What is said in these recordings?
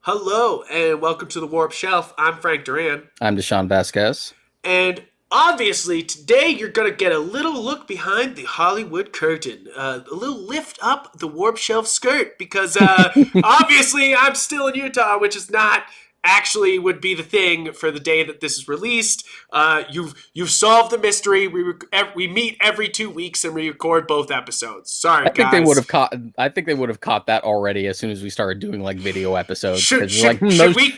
Hello and welcome to the Warp Shelf. I'm Frank Duran. I'm Deshaun Vasquez. And obviously, today you're going to get a little look behind the Hollywood curtain, a little lift up the Warp Shelf skirt, because obviously I'm still in Utah, which is not actually would be the thing for the day that this is released. You've solved the mystery. We meet every 2 weeks and we record both episodes. Sorry, I think they guys. would have caught. I think they would have caught that already as soon as we started doing like video episodes. Should, Like should, should those we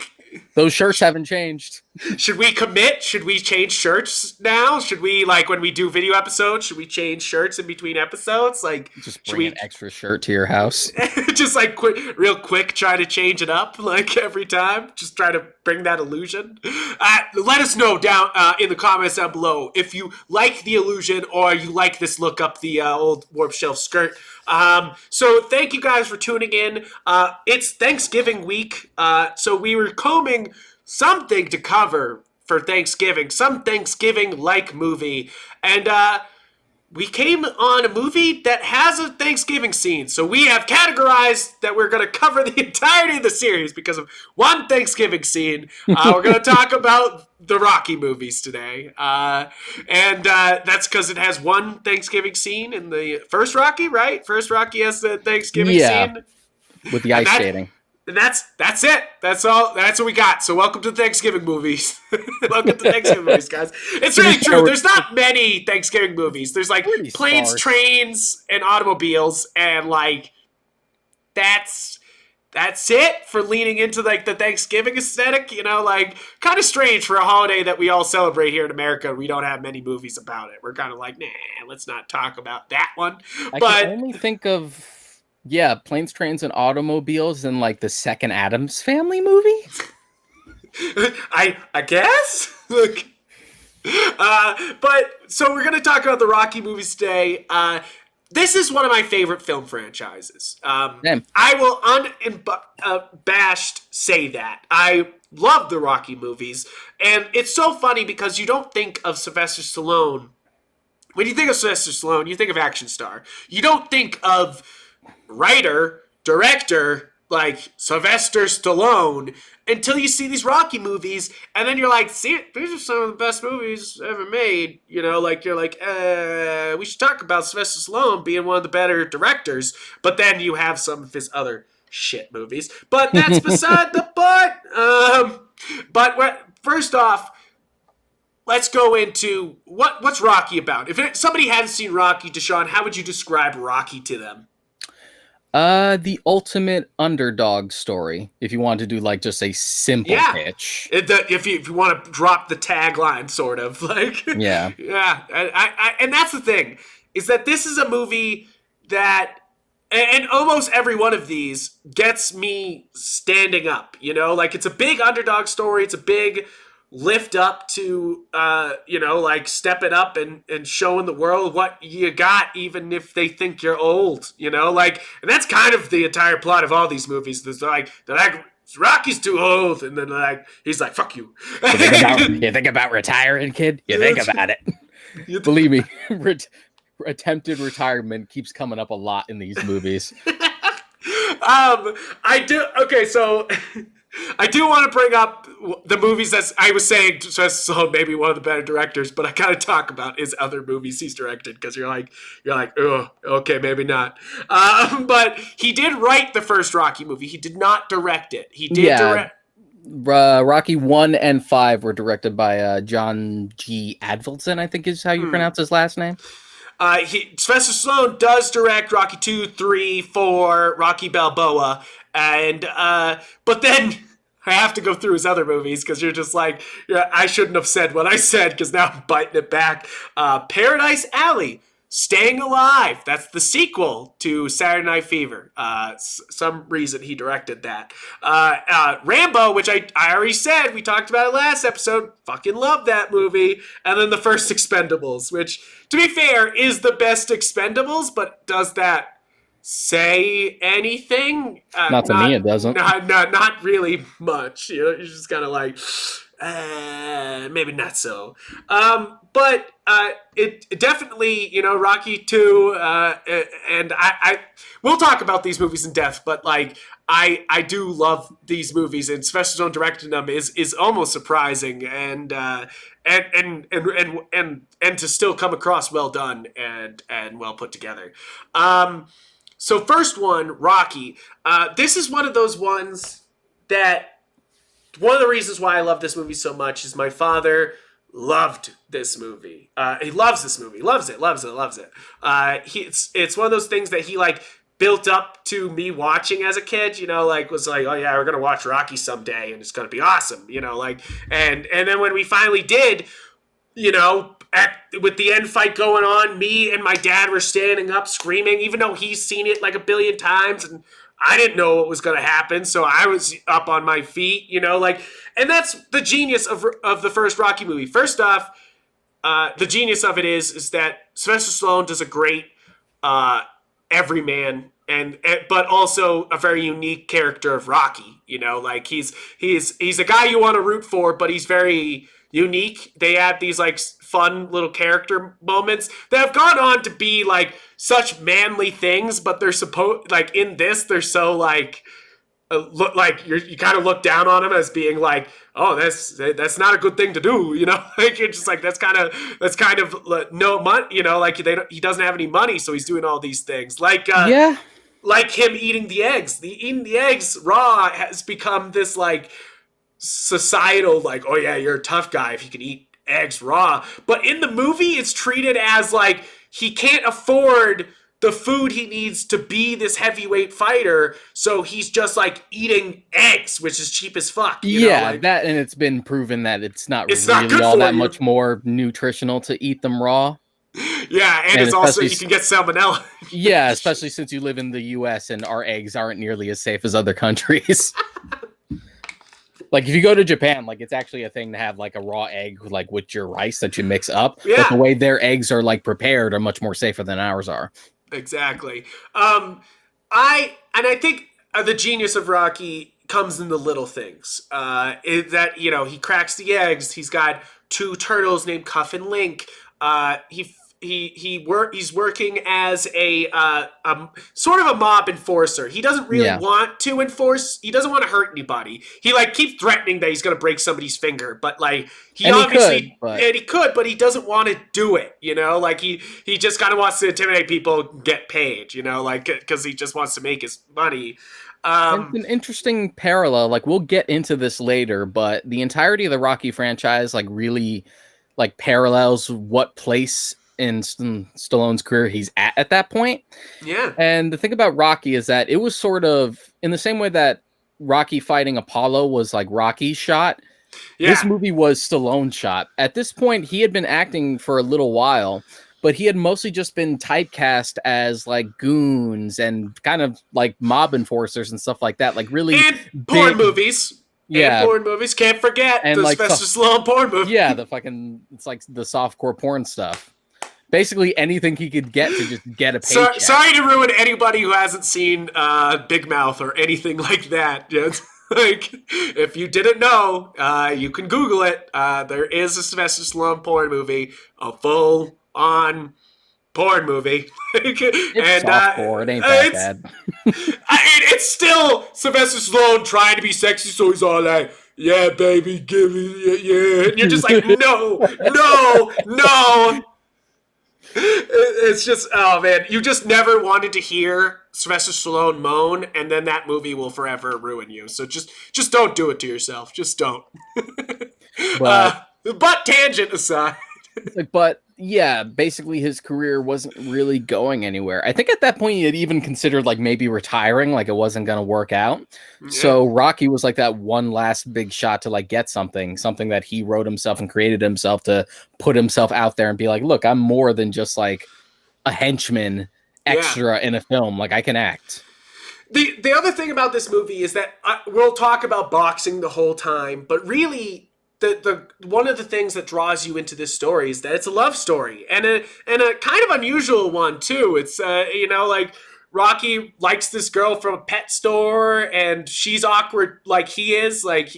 those shirts haven't changed. Should we commit? Should we change shirts now? Should we, like, when we do video episodes, should we change shirts in between episodes? Like, Just should bring we an extra shirt to your house. just like real quick try to change it up like every time? Just try to bring that illusion. Let us know down in the comments down below if you like the illusion or you like this look up the old Warp Shelf skirt. So thank you guys for tuning in. It's Thanksgiving week, so we were combing something to cover for Thanksgiving, some Thanksgiving-like movie, and we came on a movie that has a Thanksgiving scene. So we have categorized that we're going to cover the entirety of the series because of one Thanksgiving scene. We're going to talk about the Rocky movies today. And that's because it has one Thanksgiving scene in the first Rocky, right? First Rocky has the Thanksgiving scene. With the ice skating. And that's it. That's all. That's what we got. So welcome to Thanksgiving movies. Welcome to Thanksgiving movies, guys. It's really true. There's not many Thanksgiving movies. There's like planes, trains, and automobiles, and like that's it for leaning into like the Thanksgiving aesthetic. You know, like kind of strange for a holiday that we all celebrate here in America. We don't have many movies about it. We're kind of like, nah, let's not talk about that one. I can only think of. Yeah, planes, trains, and automobiles in like the second Addams Family movie. I guess. Look, but so we're gonna talk about the Rocky movies today. This is one of my favorite film franchises. I will unabashed say that I love the Rocky movies, and it's so funny because you don't think of Sylvester Stallone. When you think of Sylvester Stallone, you think of action star. You don't think of writer, director, like Sylvester Stallone, until you see these Rocky movies, and then you're like, see, these are some of the best movies ever made. You know, like, you're like, we should talk about Sylvester Stallone being one of the better directors, but then you have some of his other shit movies. But that's beside the point. First off, let's go into what's Rocky about. If somebody hadn't seen Rocky, Deshaun, how would you describe Rocky to them? The ultimate underdog story. If you want to do like just a simple pitch, if you want to drop the tagline, sort of like yeah. And that's the thing is that this is a movie that, and almost every one of these gets me standing up. You know, like it's a big underdog story. It's a big lift up to like step it up and showing the world what you got, even if they think you're old, like, and that's kind of the entire plot of all these movies. They're like Rocky's too old, and then he's like, fuck you. You think about retiring, kid? You think about it. Believe me, attempted retirement keeps coming up a lot in these movies. I do. Okay, so I do want to bring up the movies that I was saying, so maybe one of the better directors, but I gotta talk about his other movies he's directed, because you're like, oh, okay, maybe not. But he did write the first Rocky movie. He did not direct it. He did direct. Rocky 1 and 5 were directed by John G. Avildsen, I think is how you pronounce his last name. Sylvester Stallone does direct Rocky 2, 3, 4, Rocky Balboa, and but then I have to go through his other movies because you're just like, I shouldn't have said what I said because now I'm biting it back. Paradise Alley, Staying Alive, that's the sequel to Saturday Night Fever. Some reason he directed that. Rambo, which I already said, we talked about it last episode, fucking love that movie. And then the first Expendables, which, to be fair, is the best Expendables, but does that say anything? Not to me, it doesn't. Not really much. You're just kind of like, maybe not so. But it definitely, Rocky 2, and I we'll talk about these movies in depth, but like I do love these movies, and Sylvester Stallone directing them is almost surprising, and to still come across well done and well put together. So first one, Rocky. This is one of those ones that one of the reasons why I love this movie so much is my father loved this movie. He loves this movie. Loves it. It's one of those things that he like built up to me watching as a kid, like was like, oh yeah, we're gonna watch Rocky someday and it's gonna be awesome, like and then when we finally did, with the end fight going on, me and my dad were standing up screaming, even though he's seen it like a billion times, and I didn't know what was going to happen, so I was up on my feet, and that's the genius of the first Rocky movie. First off, the genius of it is that Sylvester Stallone does a great everyman, but also a very unique character of Rocky. Like he's a guy you want to root for, but he's very unique. They have these like fun little character moments that have gone on to be like such manly things, but they're supposed like in this they're so like look like you kind of look down on him as being like, oh, that's not a good thing to do, like you're just like that's kind of no money, like he doesn't have any money, so he's doing all these things like like him eating the eggs. Eating the eggs raw has become this like societal like, oh yeah, you're a tough guy if you can eat eggs raw. But in the movie, it's treated as like he can't afford the food he needs to be this heavyweight fighter, so he's just like eating eggs, which is cheap as fuck. That, and it's been proven that it's not really all that much more nutritional to eat them raw. Yeah, and it's also you can get salmonella. Yeah, especially since you live in the U.S. and our eggs aren't nearly as safe as other countries. Like if you go to Japan, like it's actually a thing to have like a raw egg like with your rice that you mix up. Yeah. But the way their eggs are like prepared are much more safer than ours are. Exactly. I think the genius of Rocky comes in the little things. That he cracks the eggs. He's got two turtles named Cuff and Link. He's working as a sort of a mob enforcer. He doesn't really want to enforce. He doesn't want to hurt anybody. He like keeps threatening that he's going to break somebody's finger, but like he could, but he doesn't want to do it. Like he just kind of wants to intimidate people, get paid. Like because he just wants to make his money. It's an interesting parallel. Like we'll get into this later, but the entirety of the Rocky franchise like really like parallels what place in Stallone's career he's at that point. Yeah. And the thing about Rocky is that it was sort of in the same way that Rocky fighting Apollo was like Rocky's shot. Yeah. This movie was Stallone's shot. At this point, he had been acting for a little while, but he had mostly just been typecast as like goons and kind of like mob enforcers and stuff like that. Like really and porn movies. Yeah, and porn movies. Can't forget and the like Sylvester Stallone porn movie. Yeah, it's like the softcore porn stuff. Basically anything he could get to just get a paycheck. Sorry to ruin anybody who hasn't seen Big Mouth or anything like that. Like, if you didn't know, you can Google it. There is a Sylvester Stallone porn movie, a full-on porn movie. It's softcore. It ain't that bad. It's still Sylvester Stallone trying to be sexy, so he's all like, yeah, baby, give me, yeah. And you're just like, no. It's just, oh man, you just never wanted to hear Sylvester Stallone moan, and then that movie will forever ruin you. So just don't do it to yourself. Just don't. But tangent aside. But yeah, basically his career wasn't really going anywhere. I think at that point he had even considered like maybe retiring, like it wasn't going to work out. Yeah. So Rocky was like that one last big shot to like get something that he wrote himself and created himself to put himself out there and be like, look, I'm more than just like a henchman extra in a film. Like I can act. The other thing about this movie is that we'll talk about boxing the whole time, but really the one of the things that draws you into this story is that it's a love story and a kind of unusual one too. It's like Rocky likes this girl from a pet store and she's awkward like he is, like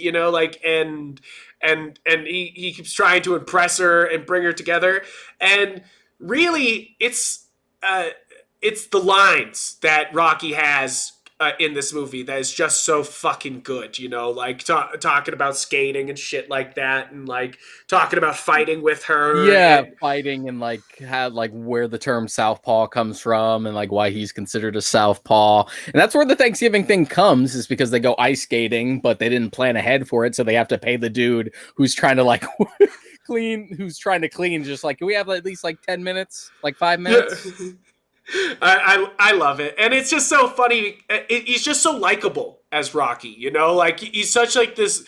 and and he keeps trying to impress her and bring her together. And really, it's the lines that Rocky has in this movie that is just so fucking good, like talking about skating and shit like that, and like talking about fighting with her. Yeah, and fighting and like how like where the term southpaw comes from and like why he's considered a southpaw. And that's where the Thanksgiving thing comes, is because they go ice skating, but they didn't plan ahead for it, so they have to pay the dude who's trying to like clean, just like, can we have at least like 10 minutes, like 5 minutes? Yeah. I love it, and it's just so funny. He's just so likable as Rocky, like he's such like this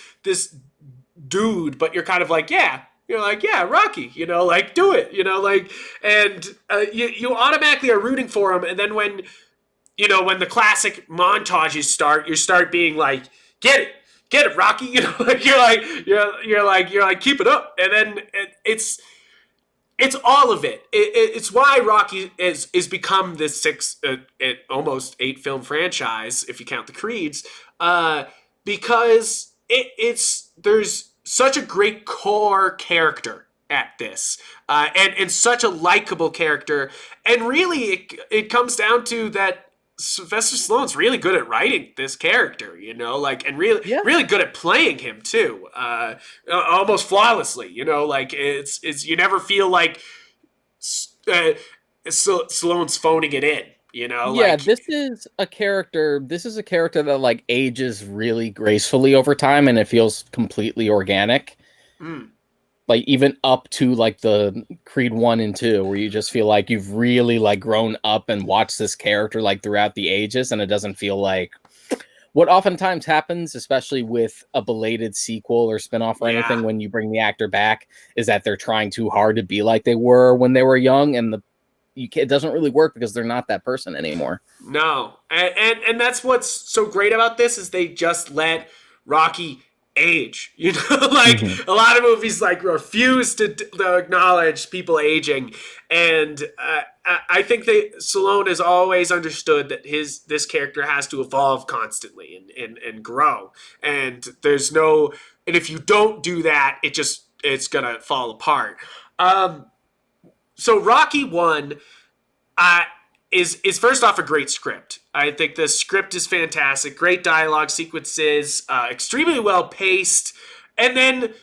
dude, but you're kind of like, yeah, Rocky, like do it, like, and you automatically are rooting for him. And then when the classic montages start, you start being like, get it, Rocky, like you're like keep it up, and then it's all of it. It's why Rocky is become this almost 8 film franchise, if you count the Creeds, because there's such a great core character at this, and such a likable character, and really it comes down to that Sylvester Stallone's really good at writing this character, like, and really good at playing him too, almost flawlessly, like it's you never feel like Stallone's phoning it in, Yeah, like, this is a character that like ages really gracefully over time, and it feels completely organic. Like even up to like the Creed 1 and 2, where you just feel like you've really like grown up and watched this character like throughout the ages, and it doesn't feel like what oftentimes happens, especially with a belated sequel or spinoff or anything, when you bring the actor back, is that they're trying too hard to be like they were when they were young, and it doesn't really work because they're not that person anymore. No, and that's what's so great about this, is they just let Rocky age, like a lot of movies like refuse to acknowledge people aging, and I think Stallone has always understood that this character has to evolve constantly and grow, and and if you don't do that, it's gonna fall apart. So Rocky 1 is first off a great script. I think the script is fantastic. Great dialogue sequences, extremely well paced, and then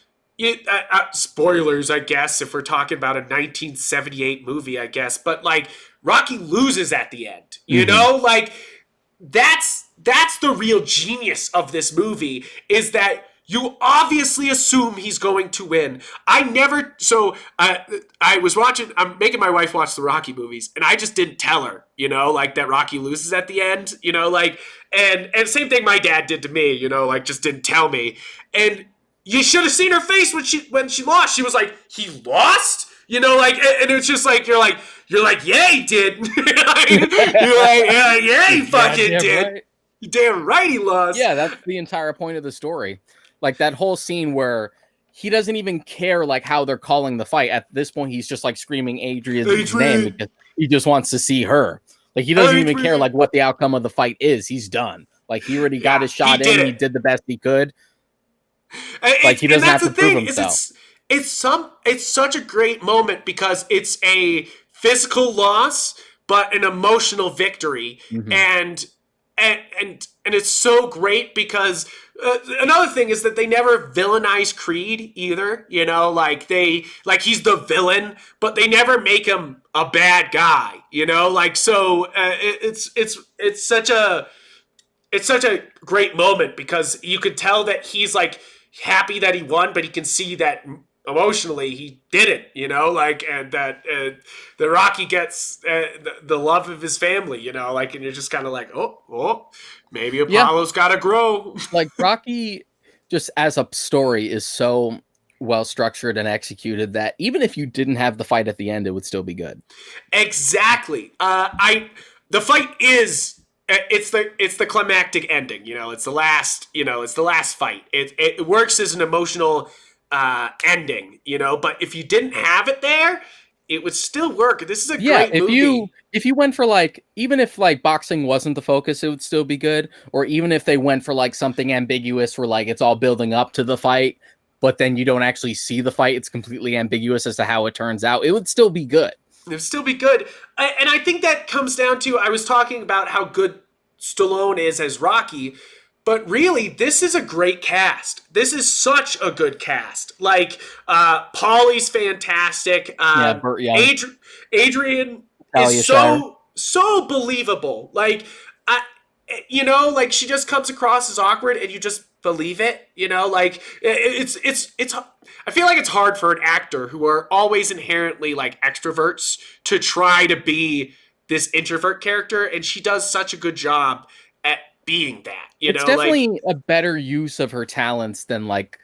spoilers, I guess, if we're talking about a 1978 movie, I guess. But like Rocky loses at the end, like that's the real genius of this movie, is that you obviously assume he's going to win. I was watching, I'm making my wife watch the Rocky movies, and I just didn't tell her, like that Rocky loses at the end, like, and same thing my dad did to me, like just didn't tell me. And you should have seen her face when she lost. She was like, he lost? Like, and it's just like, you're like, yeah, he did. You're like, yeah, he fucking did. Right. You damn right he lost. Yeah, that's the entire point of the story. Like that whole scene where he doesn't even care like how they're calling the fight. At this point, he's just like screaming Adrian's name because he just wants to see her. Like he doesn't even care like what the outcome of the fight is. He's done. Like he already got his shot in. He did the best he could. Like he doesn't have to prove himself. It's such a great moment because it's a physical loss, but an emotional victory, and it's so great because another thing is that they never villainize Creed either. Like he's the villain, but they never make him a bad guy. Like so it's such a great moment because you could tell that he's like happy that he won, but he can see that emotionally he didn't, like, and that the Rocky gets the love of his family, like, and you're just kind of like, oh, maybe Apollo's got to grow. Like Rocky, just as a story, is so well structured and executed that even if you didn't have the fight at the end, it would still be good. Exactly. The fight is. It's the climactic ending, it's the last fight. It works as an emotional ending, but if you didn't have it there, it would still work. This is a great movie. If you went for like, even if like boxing wasn't the focus, it would still be good. Or even if they went for like something ambiguous where like it's all building up to the fight, but then you don't actually see the fight. It's completely ambiguous as to how it turns out. It would still be good. It would still be good. And I think that comes down to, I was talking about how good Stallone is as Rocky, but really, this is a great cast. This is such a good cast. Like, Paulie's fantastic. Burt Young. Adrian Talia is Shire. so believable. Like, like she just comes across as awkward, and you just believe it. Like it's. I feel like it's hard for an actor who are always inherently like extroverts to try to be this introvert character, and she does such a good job at being that. It's definitely a better use of her talents than like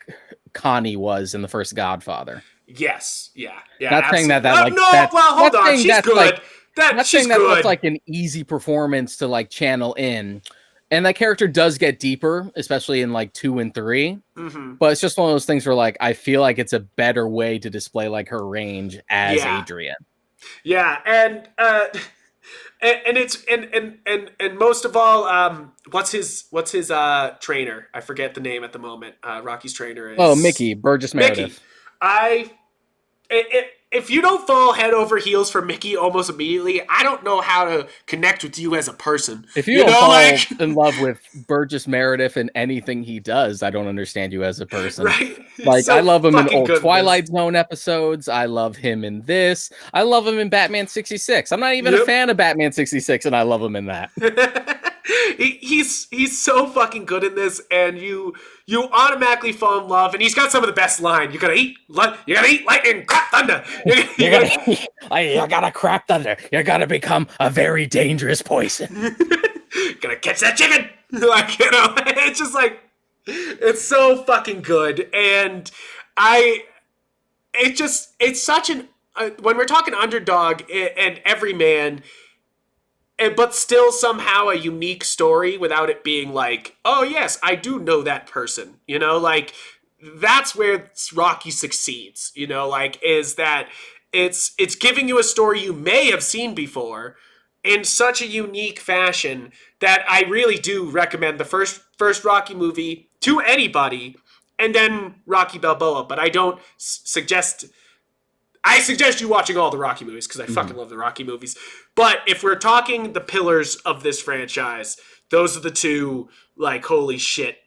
Connie was in the first Godfather. Yes, yeah. Not saying that hold on, she's good. That's like an easy performance to like channel in. And that character does get deeper, especially in like 2 and 3. Mm-hmm. But it's just one of those things where like I feel like it's a better way to display like her range as Adrian. Yeah, and it's and most of all, what's his trainer? I forget the name at the moment. Rocky's trainer is Mickey Burgess Meredith. If you don't fall head over heels for Mickey almost immediately, I don't know how to connect with you as a person. If you don't fall in love with Burgess Meredith and anything he does, I don't understand you as a person. Right? Like, I love him in old Twilight Zone episodes. I love him in this. I love him in Batman 66. I'm not even a fan of Batman 66, and I love him in that. He's so fucking good in this, and you automatically fall in love. And he's got some of the best line. You gotta eat lightning, crap thunder. You gotta crap thunder. You're gonna become a very dangerous poison. Gonna catch that chicken. It's just like, it's so fucking good. And it's such an when we're talking underdog and everyman. But still somehow a unique story without it being like, oh yes, I do know that person. Like that's where Rocky succeeds. Is that it's giving you a story you may have seen before in such a unique fashion that I really do recommend the first Rocky movie to anybody, and then Rocky Balboa. But I don't suggest. I suggest you watching all the Rocky movies because I fucking love the Rocky movies. But if we're talking the pillars of this franchise, those are the two, like, holy shit,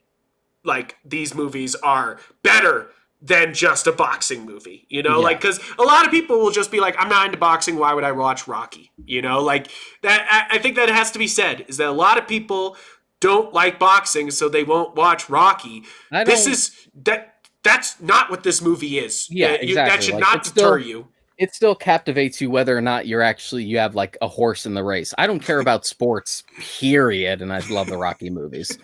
like, these movies are better than just a boxing movie, like, because a lot of people will just be like, I'm not into boxing, why would I watch Rocky? Like, that, I think that has to be said, is that a lot of people don't like boxing, so they won't watch Rocky. That's not what this movie is. Yeah, exactly. That should not deter you. It still captivates you whether or not you have like a horse in the race. I don't care about sports, period, and I love the Rocky movies.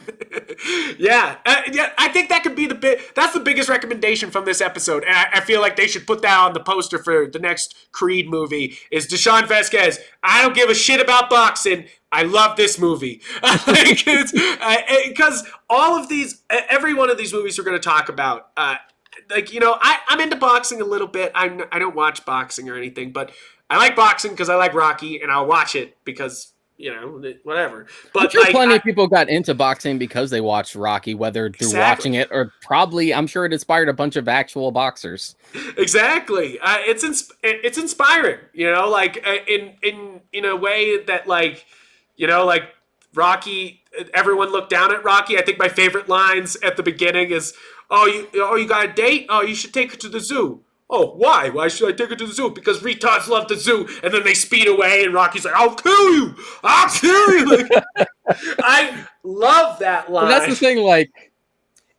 Yeah, I think that could be that's the biggest recommendation from this episode, and I feel like they should put that on the poster for the next Creed movie, is Deshaun Vasquez. I don't give a shit about boxing. I love this movie. Because all of these, every one of these movies we're going to talk about, I'm into boxing a little bit. I don't watch boxing or anything, but I like boxing because I like Rocky, and I'll watch it because, whatever. But I'm sure plenty of people got into boxing because they watched Rocky, whether through watching it or probably, I'm sure it inspired a bunch of actual boxers. Exactly. It's inspiring, in a way that, like, Rocky, everyone looked down at Rocky. I think my favorite lines at the beginning is, you got a date? Oh, you should take her to the zoo. Oh, why? Why should I take her to the zoo? Because retards love the zoo. And then they speed away, and Rocky's like, I'll kill you. Like, I love that line. Well, that's the thing, like,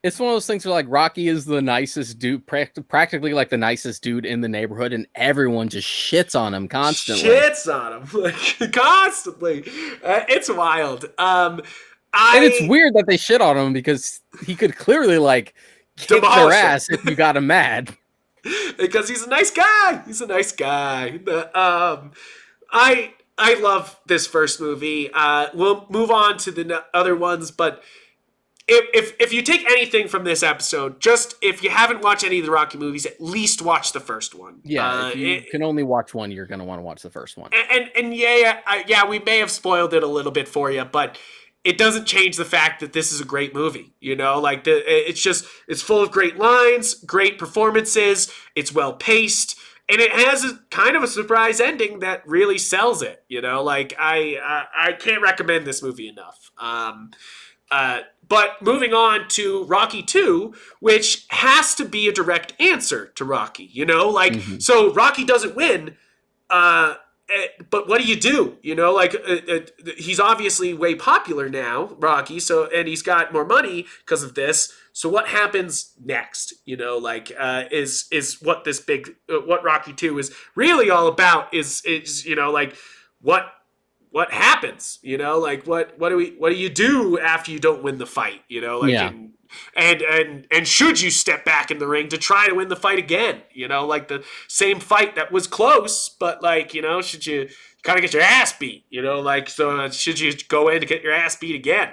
it's one of those things where, like, Rocky is the nicest dude, practically like the nicest dude in the neighborhood, and everyone just shits on him constantly. Like, constantly. It's wild. And it's weird that they shit on him because he could clearly, like, kick their ass if you got him mad. Because he's a nice guy. I love this first movie. We'll move on to the other ones, but if you take anything from this episode, just if you haven't watched any of the Rocky movies, at least watch the first one. Yeah, if you can only watch one, you're going to want to watch the first one. And we may have spoiled it a little bit for you, but it doesn't change the fact that this is a great movie. Like it's full of great lines, great performances. It's well paced, and it has a kind of a surprise ending that really sells it. Like I can't recommend this movie enough. But moving on to Rocky 2, which has to be a direct answer to Rocky, so Rocky doesn't win, but what do you do? He's obviously way popular now, Rocky, and he's got more money because of this. So what happens next? Is what this what Rocky 2 is really all about is what happens, what do you do after you don't win the fight, and should you step back in the ring to try to win the fight again, like the same fight that was close, but should you kind of get your ass beat, so should you go in to get your ass beat again,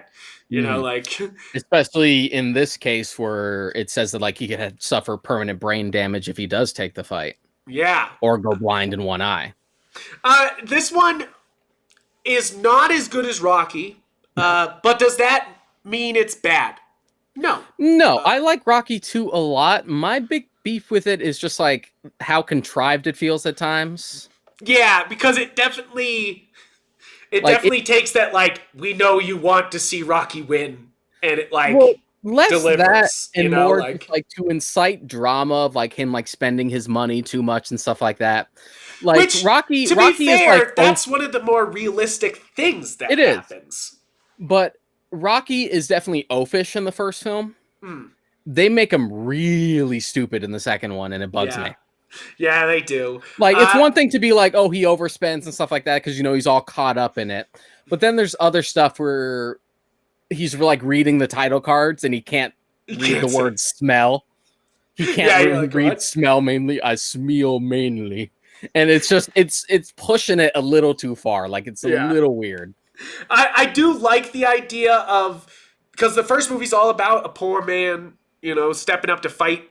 especially in this case where it says that he could suffer permanent brain damage if he does take the fight, or go blind in one eye. This one is not as good as Rocky, but does that mean it's bad? No. I like Rocky 2 a lot. My big beef with it is just how contrived it feels at times. Yeah, because it definitely takes that we know you want to see Rocky win, and it less delivers, that and more to incite drama of him spending his money too much and stuff like that. Which, Rocky, to Rocky be fair, is that's one of the more realistic things that happens. But Rocky is definitely oafish in the first film. They make him really stupid in the second one, and it bugs me. Yeah, they do. It's one thing to be he overspends and stuff like that because he's all caught up in it. But then there's other stuff where he's reading the title cards and he can't read the word smell. He can't read smell mainly. I smell mainly. And it's just it's pushing it a little too far. It's a little weird. I do like the idea of, because the first movie's all about a poor man, stepping up to fight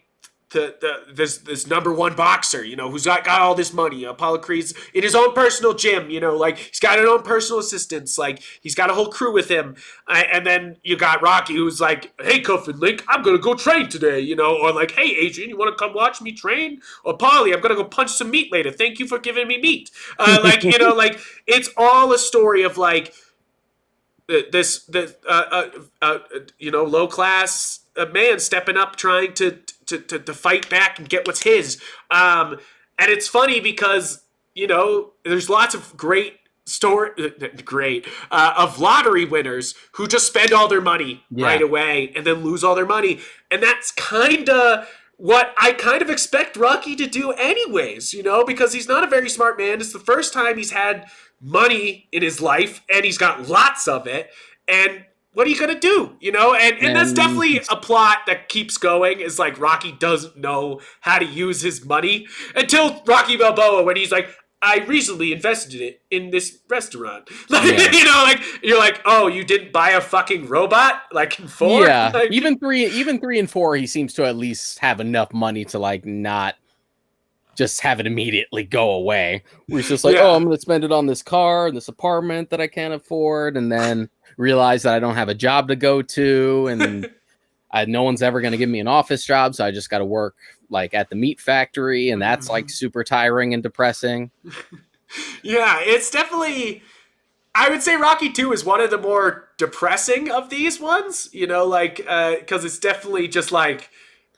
this number one boxer, who's got all this money. Apollo Creed's in his own personal gym, he's got his own personal assistants, he's got a whole crew with him. And then you got Rocky, who's like, hey, Cuff and Link, I'm going to go train today, or hey, Adrian, you want to come watch me train? Or Polly, I'm going to go punch some meat later. Thank you for giving me meat. It's all a story of this low class man stepping up, trying to fight back and get what's his. And it's funny because there's lots of great of lottery winners who just spend all their money right away and then lose all their money, and that's kind of what I kind of expect Rocky to do anyways, because he's not a very smart man. It's the first time he's had money in his life, and he's got lots of it, and what are you going to do, and that's definitely a plot that keeps going, is Rocky doesn't know how to use his money until Rocky Balboa, when he's I recently invested it in this restaurant. You're oh, you didn't buy a fucking robot in 4? Yeah, even 3 and 4, he seems to at least have enough money to not just have it immediately go away. Where he's just oh, I'm going to spend it on this car and this apartment that I can't afford, and then realize that I don't have a job to go to, and no one's ever going to give me an office job, so I just got to work at the meat factory, and that's super tiring and depressing. Yeah, it's definitely, I would say Rocky 2 is one of the more depressing of these ones, because it's definitely just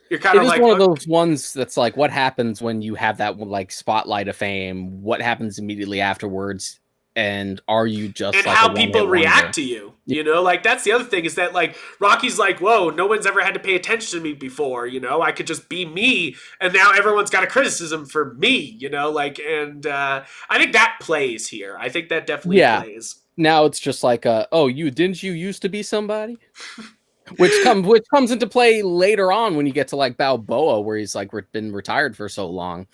you're kind of one of those ones that's what happens when you have that spotlight of fame, what happens immediately afterwards, and are you just and how people react to you, that's the other thing, is that Rocky's whoa, no one's ever had to pay attention to me before, I could just be me, and now everyone's got a criticism for me, and I think that plays here. I think that definitely plays. Now it's just oh, you used to be somebody? which comes into play later on when you get to Balboa, where he's been retired for so long.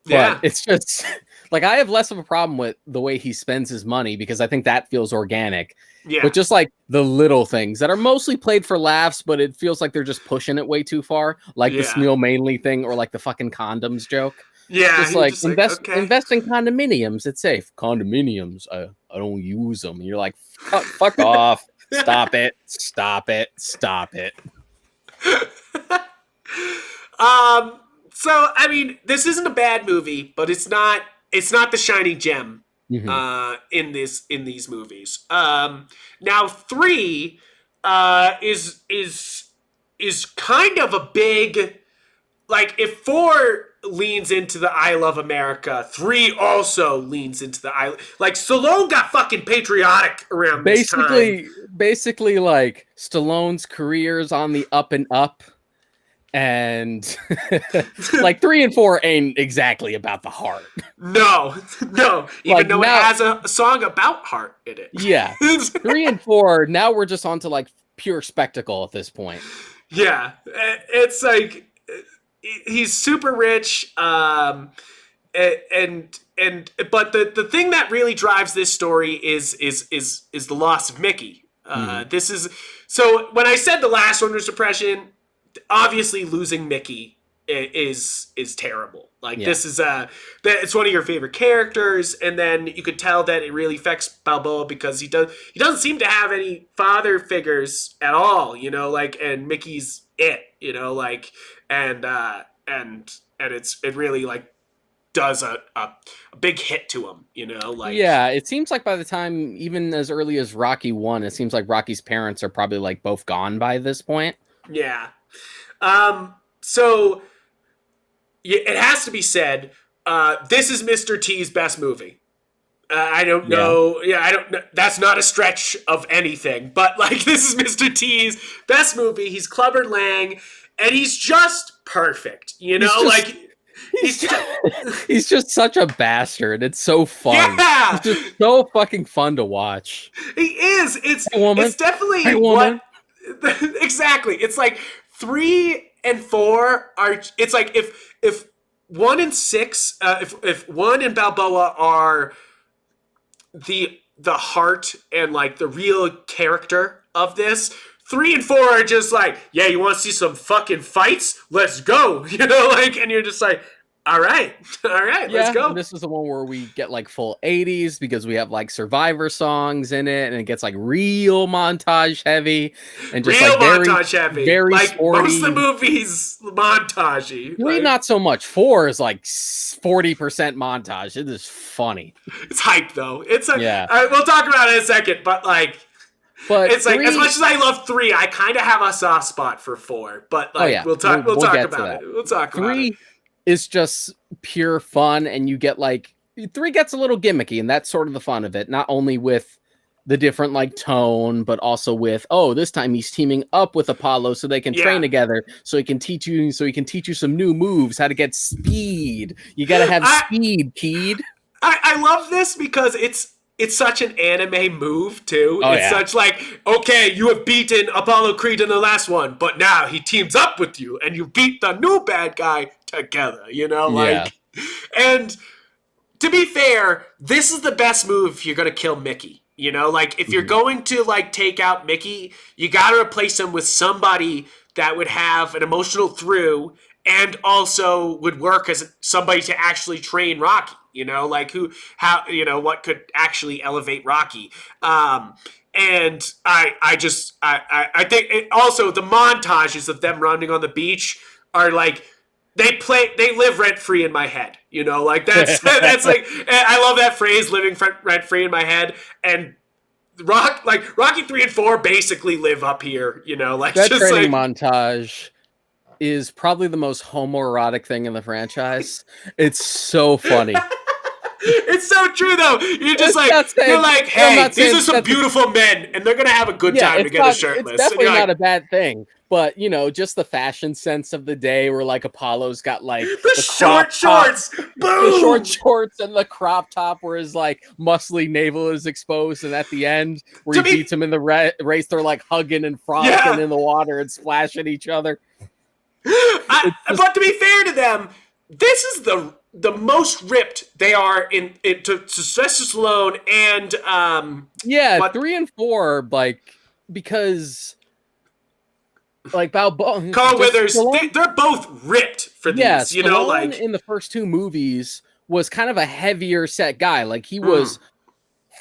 But it's just I have less of a problem with the way he spends his money, because I think that feels organic. Yeah. But just the little things that are mostly played for laughs, but it feels like they're just pushing it way too far. The Smeel mainly thing, or the fucking condoms joke. Yeah. Just invest in condominiums. It's safe. Condominiums. I don't use them. And you're fuck off. Stop it. Stop it. Stop it. So I mean, this isn't a bad movie, but it's not the shining gem in these movies. Now 3 is kind of a big, like, if 4 leans into the I love America, 3 also leans into the like, Stallone got fucking patriotic around this time. Basically, like, Stallone's career's on the up and up. And like 3 and 4 ain't exactly about the heart. No. Even though it has a song about heart in it. Yeah. 3 and 4, now we're just on to like pure spectacle at this point. Yeah. It's like he's super rich. But the thing that really drives this story is the loss of Mickey. This is, so when I said the last one was depression, obviously losing Mickey is terrible. Like, this is it's one of your favorite characters, and then you could tell that it really affects Balboa because he doesn't seem to have any father figures at all, you know, like, and Mickey's it, you know, like, and it really, like, does a big hit to him, you know, like. Yeah, it seems like by the time, even as early as Rocky 1, it seems like Rocky's parents are probably like both gone by this point. Yeah. So it has to be said, this is Mr. T's best movie. I don't know. Yeah, I don't know. That's not a stretch of anything, but, like, this is Mr. T's best movie. He's Clubber Lang, and he's just perfect, you know, he's just such a bastard. It's so fun. Yeah. It's just so fucking fun to watch. He is. It's definitely exactly. It's like 3 and 4 are. It's like if 1 and 6, if 1 and Balboa are the heart and, like, the real character of this, 3 and 4 are just like, yeah, you want to see some fucking fights? Let's go, you know, like, and you're just like, all right, let's go. This is the one where we get, like, full 80s because we have, like, Survivor songs in it, and it gets, like, real montage heavy and just real like montage heavy, very like sporty. Most of the movies montagey. 3 not so much. 4 is like 40% montage. It is funny. It's hype though. It's we'll talk about it in a second, but it's 3, like, as much as I love 3, I kind of have a soft spot for 4. But, like, we'll talk about it. We'll talk about it. 3 is just pure fun, and you get, like, 3 gets a little gimmicky, and that's sort of the fun of it. Not only with the different, like, tone, but also with, this time he's teaming up with Apollo so they can train together, so he can teach you some new moves, how to get speed. You gotta have speed, Keed. I love this because it's such an anime move too. Such like, okay, you have beaten Apollo Creed in the last one, but now he teams up with you and you beat the new bad guy together, you know, like, and to be fair, this is the best move if you're going to kill Mickey, you know, like, if you're going to, like, take out Mickey, you got to replace him with somebody that would have an emotional through and also would work as somebody to actually train Rocky, you know, like, what could actually elevate Rocky. And I think also the montages of them running on the beach are, like, they live rent free in my head, you know, like, that's like, I love that phrase, living rent free in my head. And Rocky 3 and 4 basically live up here, you know, like, that just training like, montage is probably the most homoerotic thing in the franchise. It's so funny. It's so true though. You're just you're like, hey, these are some beautiful men, and they're gonna have a good time together shirtless. It's definitely not a bad thing, but, you know, just the fashion sense of the day, where, like, Apollo's got, like, the short shorts, boom, the short shorts and the crop top, where his, like, muscly navel is exposed, and at the end, where he beats him in the race, they're, like, hugging and frolicking in the water and splashing each other. But to be fair to them, this is the most ripped they are to Sylvester Stallone and 3 and 4, like, because, like, Balboa, Carl Weathers, they're both ripped for these. You know, like, in the first 2 movies was kind of a heavier set guy. Like, he was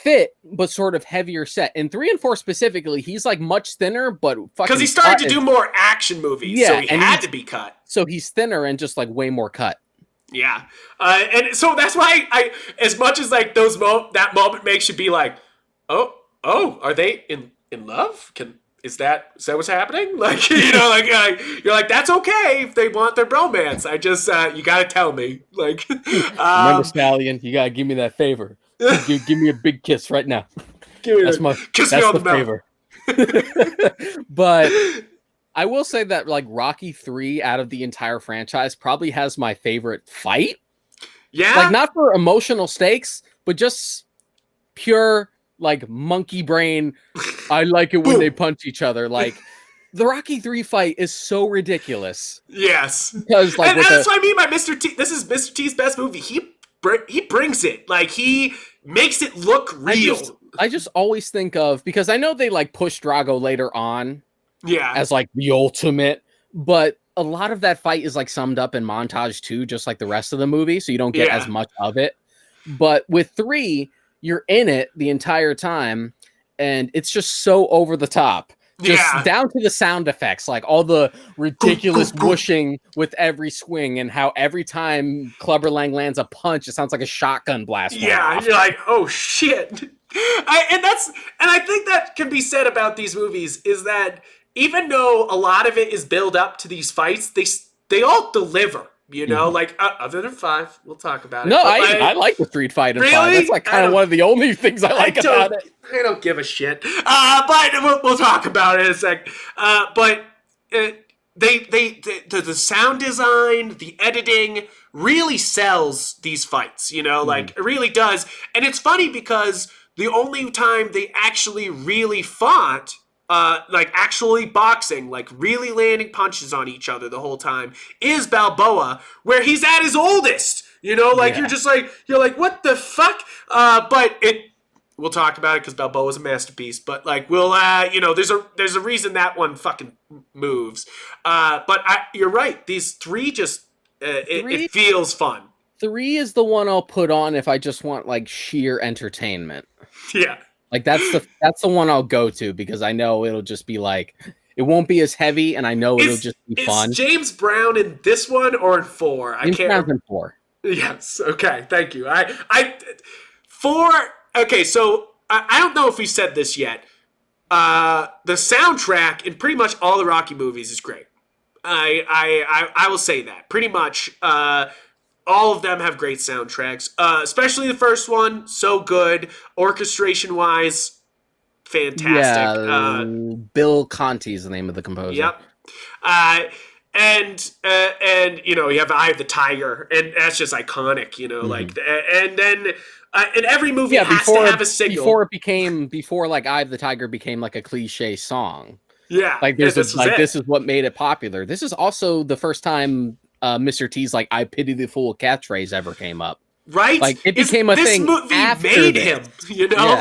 fit, but sort of heavier set. In 3 and 4 specifically, he's like much thinner, but because he started to do more action movies, so he had to be cut. So he's thinner and just like way more cut. Yeah, and so that's why I as much as like that moment makes you be like, oh, are they in love? Is that what's happening? Like, you know, like you're like, that's okay if they want their bromance. I just you gotta tell me. Like, remember, Stallion, you gotta give me that favor. Give me a big kiss right now. Kiss me on the favor. But I will say that like Rocky 3 out of the entire franchise probably has my favorite fight. Yeah, like not for emotional stakes, but just pure like monkey brain. I like it when they punch each other. Like the Rocky 3 fight is so ridiculous. Yes, because like that's what I mean by Mr. T. This is Mr. T's best movie. He brings it. Like he makes it look real. I just always think of, because I know they like push Drago later on, as like the ultimate, but a lot of that fight is like summed up in Montage too, just like the rest of the movie, so you don't get as much of it. But with 3, you're in it the entire time, and it's just so over the top. Just down to the sound effects, like all the ridiculous whooshing with every swing, and how every time Clubber Lang lands a punch, it sounds like a shotgun blast. Yeah, you're like, oh shit. I think that can be said about these movies is that even though a lot of it is build up to these fights, they all deliver. You know, like other than 5, we'll talk about it. No, I like the street fight in 5. That's like kind of one of the only things I like about it. I don't give a shit. But we'll talk about it in a sec. But the sound design, the editing really sells these fights. You know, like it really does. And it's funny because the only time they actually really fought, like actually boxing, like really landing punches on each other the whole time, is Balboa, where he's at his oldest. You know, like you're like, what the fuck? But we'll talk about it because Balboa's a masterpiece. But like there's a reason that one fucking moves. But you're right. These 3 just it feels fun. 3 is the one I'll put on if I just want like sheer entertainment. Yeah. Like that's the one I'll go to because I know it'll just be like, it won't be as heavy, and I know it'll just be fun. Is James Brown in this one or in 4? James Brown's in 4. Yes. Okay. Thank you. 4. Okay. So I don't know if we said this yet. The soundtrack in pretty much all the Rocky movies is great. I will say that pretty much. All of them have great soundtracks, especially the first one. So good, orchestration-wise, fantastic. Yeah, Bill Conti is the name of the composer. Yep. And you know, you have Eye of the Tiger, and that's just iconic. You know, like, and then in every movie has to have a single before like Eye of the Tiger became like a cliche song. Yeah, like this is what made it popular. This is also the first time Mr. T's like "I pity the fool" catchphrase ever came up. Right, like it became a thing. This movie made him. You know,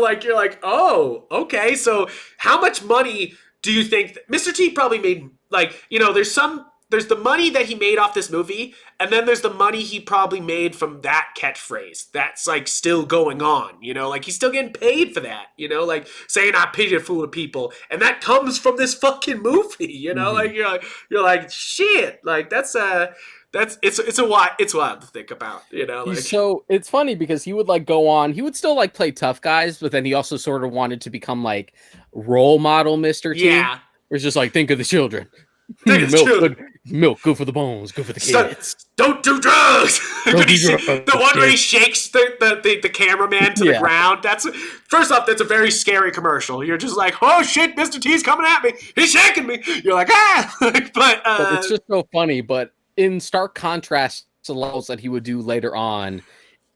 like you're like, oh, okay. So how much money do you think Mr. T probably made? Like, you know, there's the money that he made off this movie, and then there's the money he probably made from that catchphrase. That's like still going on. You know, like he's still getting paid for that. You know, like saying "I pity the fool" to people, and that comes from this fucking movie. You know, like you're like shit. Like it's wild to think about, you know. Like, so it's funny because he would like go on. He would still like play tough guys, but then he also sort of wanted to become like role model Mr. T. Yeah, it's just like think of the children. Milk, good for the bones, good for the kids. Don't do drugs. The one where he shakes the cameraman to the ground. That's first off, that's a very scary commercial. You're just like, oh shit, Mr. T's coming at me. He's shaking me. You're like, ah. but it's just so funny. But in stark contrast to levels that he would do later on,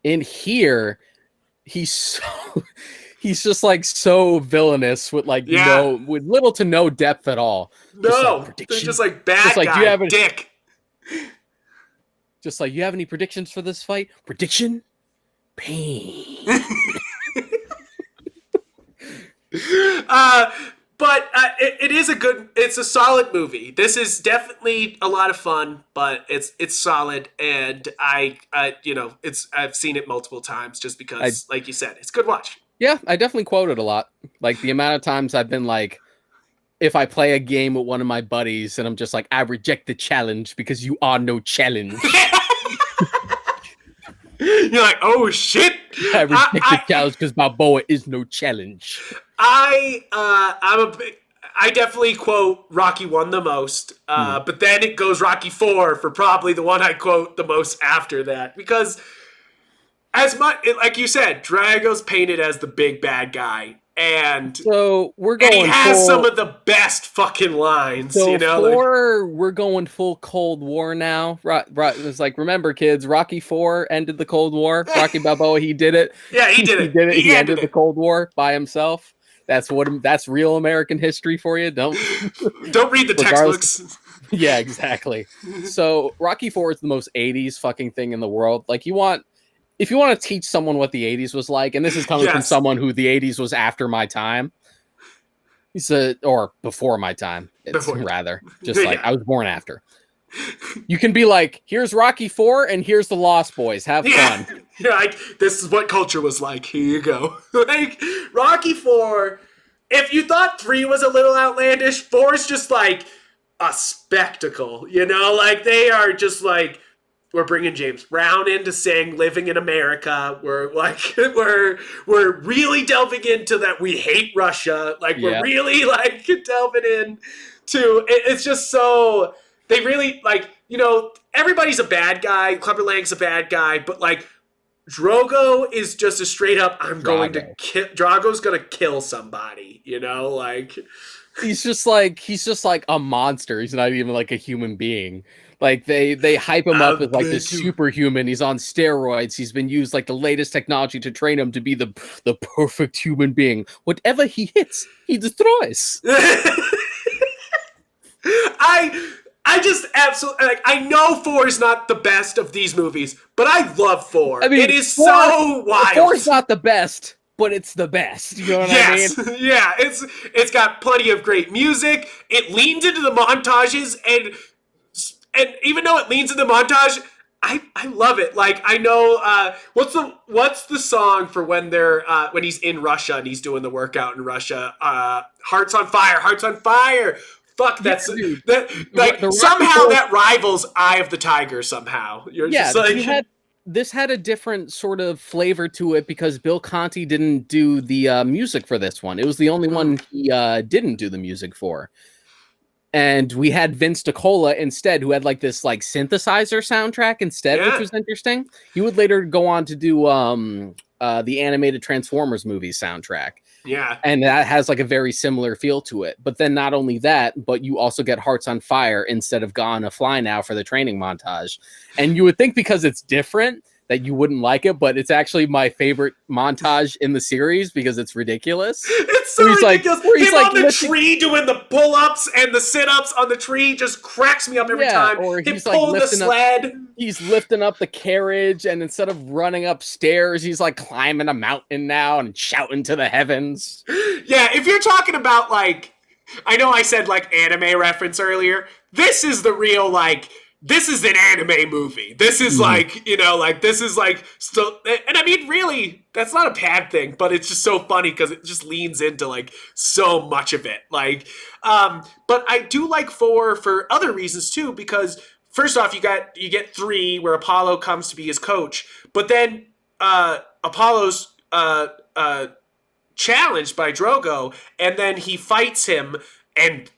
in here, he's just like so villainous with like with little to no depth at all. No, they're just like bad guy, dick. Just like, you have any predictions for this fight? Prediction? Pain. But it's a solid movie. This is definitely a lot of fun, but it's solid, and I've seen it multiple times just because, like you said, it's a good watch. Yeah, I definitely quote it a lot. Like the amount of times I've been like, if I play a game with one of my buddies and I'm just like, I reject the challenge because you are no challenge. You're like, oh shit! I reject the challenge because Balboa is no challenge. I definitely quote Rocky 1 the most, but then it goes Rocky 4 for probably the one I quote the most after that, because as much like you said, Drago's painted as the big bad guy, and so he has some of the best fucking lines. So we're going full Cold War now. It's like, remember, kids, Rocky 4 ended the Cold War. Rocky Balboa, he did it. Yeah, he did it. He did it. He ended the Cold War by himself. That's real American history for you. Don't read the textbooks. Yeah, exactly. So Rocky 4 is the most 80s fucking thing in the world. Like, if you want to teach someone what the 80s was like, and this is coming from someone who the 80s was after my time. Or before my time, rather. Just like, I was born after. You can be like, here's Rocky 4 and here's the Lost Boys. Have fun. Yeah, like, this is what culture was like. Here you go. Like, Rocky 4, if you thought 3 was a little outlandish, 4 is just like a spectacle, you know? Like, they are just like, we're bringing James Brown in to sing Living in America. We're like, we're really delving into that we hate Russia. Like, we're really like delving in to, it's just so, they really like, everybody's a bad guy. Clubber Lang's a bad guy, but like, Drogo is just a straight up, Drogo's gonna kill somebody, like. He's just like a monster. He's not even like a human being. Like they hype him up as like this superhuman. He's on steroids. He's been used like the latest technology to train him to be the perfect human being. Whatever he hits, he destroys. I just absolutely, like, I know 4 is not the best of these movies, but I love 4. I mean, it is so wild. 4 is not the best, but it's the best. You know what I mean? Yeah, it's got plenty of great music. It leans into the montages, and even though it leans into the montage, I love it. Like, I know what's the song for when they're when he's in Russia and he's doing the workout in Russia? Hearts on Fire, Hearts on Fire. Fuck, that's somehow that rivals Eye of the Tiger. Somehow, just like, this had a different sort of flavor to it because Bill Conti didn't do the music for this one. It was the only one he didn't do the music for, and we had Vince DiCola instead, who had like this like synthesizer soundtrack instead, which was interesting. He would later go on to do the animated Transformers movie soundtrack. Yeah. And that has like a very similar feel to it. But then not only that, but you also get Hearts on Fire instead of Gone Fly Now for the training montage. And you would think because it's different that you wouldn't like it, but it's actually my favorite montage in the series because it's ridiculous. It's so ridiculous. Him on the tree doing the pull-ups and the sit-ups on the tree just cracks me up every time. Or he's pulling the sled. He's lifting up the carriage, and instead of running upstairs, he's like climbing a mountain now and shouting to the heavens. Yeah, if you're talking about like, I know I said like anime reference earlier. This is the real like, this is an anime movie. This is like, this is like still, and I mean, really, that's not a bad thing, but it's just so funny because it just leans into like so much of it. Like, but I do like 4 for other reasons too, because first off, you get 3 where Apollo comes to be his coach, but then Apollo's challenged by Drogo, and then he fights him and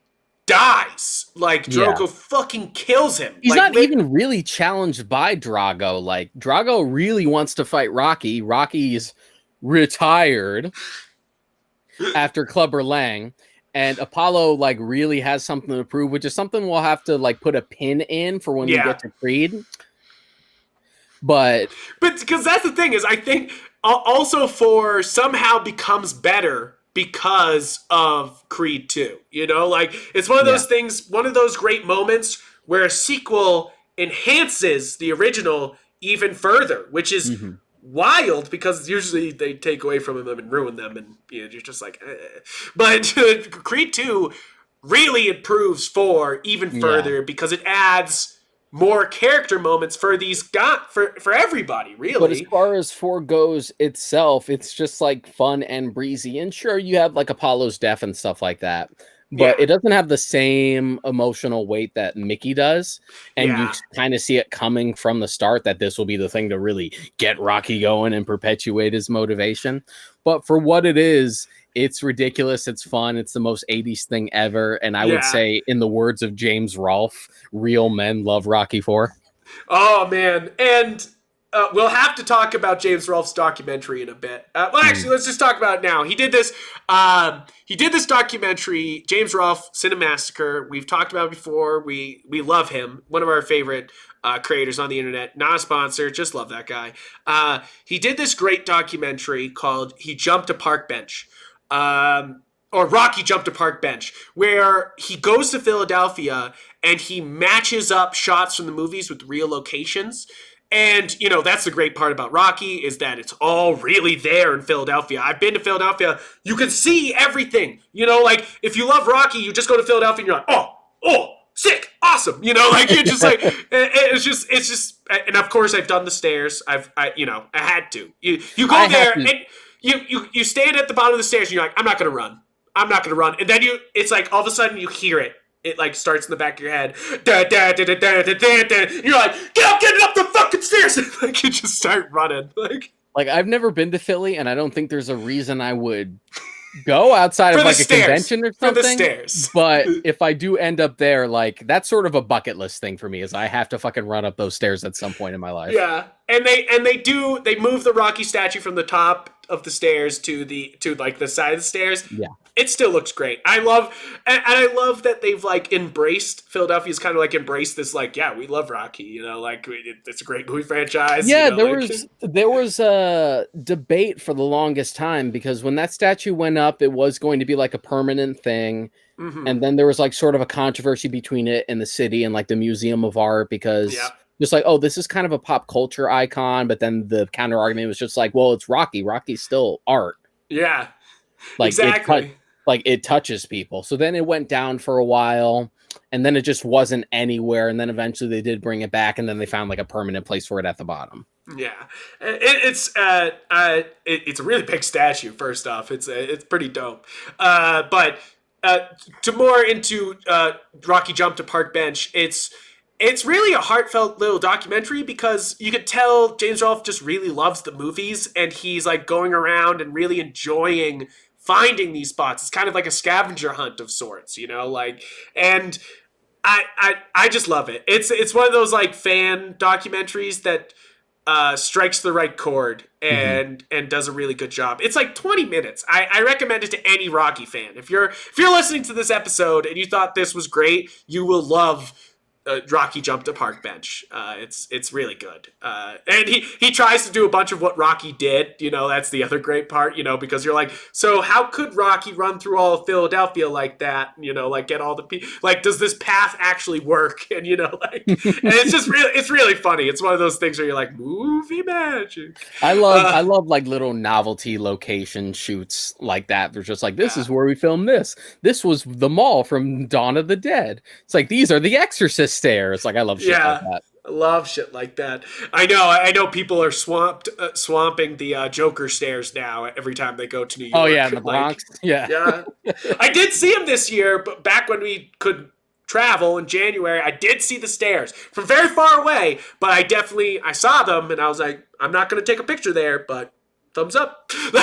dies. Like, Drogo fucking kills him. He's not even really challenged by Drago. Like, Drago really wants to fight Rocky. Rocky's retired after Clubber Lang. And Apollo, like, really has something to prove, which is something we'll have to, like, put a pin in for when we get to Creed. But because that's the thing, is I think also 4 somehow becomes better because of Creed 2, like, it's one of those things, one of those great moments where a sequel enhances the original even further, which is wild because usually they take away from them and ruin them, and you're just like, eh. But Creed 2 really improves 4 even further because it adds more character moments for these for everybody, But as really. far as 4 goes itself, it's just like fun and breezy. And sure, you have like Apollo's death and stuff like that, but Yeah. it doesn't have the same emotional weight that Mickey does. And you Yeah. kind of see it coming from the start that this will be the thing to really get Rocky going and perpetuate his motivation. But for what it is, it's ridiculous. It's fun. It's the most 80s thing ever. And I would Yeah. say, in the words of James Rolfe, real men love Rocky 4. Oh man, and we'll have to talk about James Rolfe's documentary in a bit. Well, actually, let's just talk about it now. He did this. He did this documentary, James Rolfe Cinemassacre. We've talked about it before. We love him. One of our favorite creators on the internet. Not a sponsor. Just love that guy. He did this great documentary called "He Jumped a Park Bench." Or Rocky Jumped a Park Bench, where he goes to Philadelphia and he matches up shots from the movies with real locations. And, that's the great part about Rocky is that it's all really there in Philadelphia. I've been to Philadelphia. You can see everything. Like, if you love Rocky, you just go to Philadelphia and you're like, oh, sick, awesome. Like, you're just like, it's just, and of course I've done the stairs. I had to. You go there and you stand at the bottom of the stairs and you're like, I'm not going to run. And then it's like all of a sudden you hear it. It like starts in the back of your head. Da, da, da, da, da, da, da, da. You're like, get up the fucking stairs. And like you just start running. Like I've never been to Philly, and I don't think there's a reason I would go outside of like a convention or something. For the stairs. But if I do end up there, like that's sort of a bucket list thing for me, is I have to fucking run up those stairs at some point in my life. Yeah. And they move the Rocky statue from the top of the stairs to like the side of the stairs. Yeah. It still looks great. I love that they've like embraced Philadelphia's kind of like embraced this like, yeah, we love Rocky, like it's a great movie franchise. Yeah, there was a debate for the longest time because when that statue went up, it was going to be like a permanent thing. Mm-hmm. And then there was like sort of a controversy between it and the city and like the Museum of Art because just like, oh, this is kind of a pop culture icon. But then the counter argument was just like, well, it's Rocky. Rocky's still art. Yeah, like exactly. It touches people. So then it went down for a while and then it just wasn't anywhere. And then eventually they did bring it back and then they found like a permanent place for it at the bottom. Yeah, it's a really big statue. First off, it's pretty dope. But to more into Rocky Jumped a Park Bench, it's really a heartfelt little documentary because you could tell James Rolfe just really loves the movies and he's like going around and really enjoying finding these spots. It's kind of like a scavenger hunt of sorts, and I just love it. It's one of those like fan documentaries that strikes the right chord and does a really good job. It's like 20 minutes. I recommend it to any Rocky fan. If you're listening to this episode and you thought this was great, you will love Rocky Jumped a Park Bench. It's really good. And he tries to do a bunch of what Rocky did. That's the other great part, because you're like, so how could Rocky run through all of Philadelphia like that? Like get all the people, like, does this path actually work? And, and it's just really, it's really funny. It's one of those things where you're like, movie magic. I love like little novelty location shoots like that. They're just like, this is where we filmed this. This was the mall from Dawn of the Dead. It's like, these are the Exorcist stairs. Like, I love shit like that. I love shit like that. I know people are swamping the Joker stairs now every time they go to New York. Oh yeah, in the Bronx. Yeah. I did see him this year, but back when we could travel in January, I did see the stairs from very far away, but I saw them and I was like, I'm not going to take a picture there, but thumbs up. And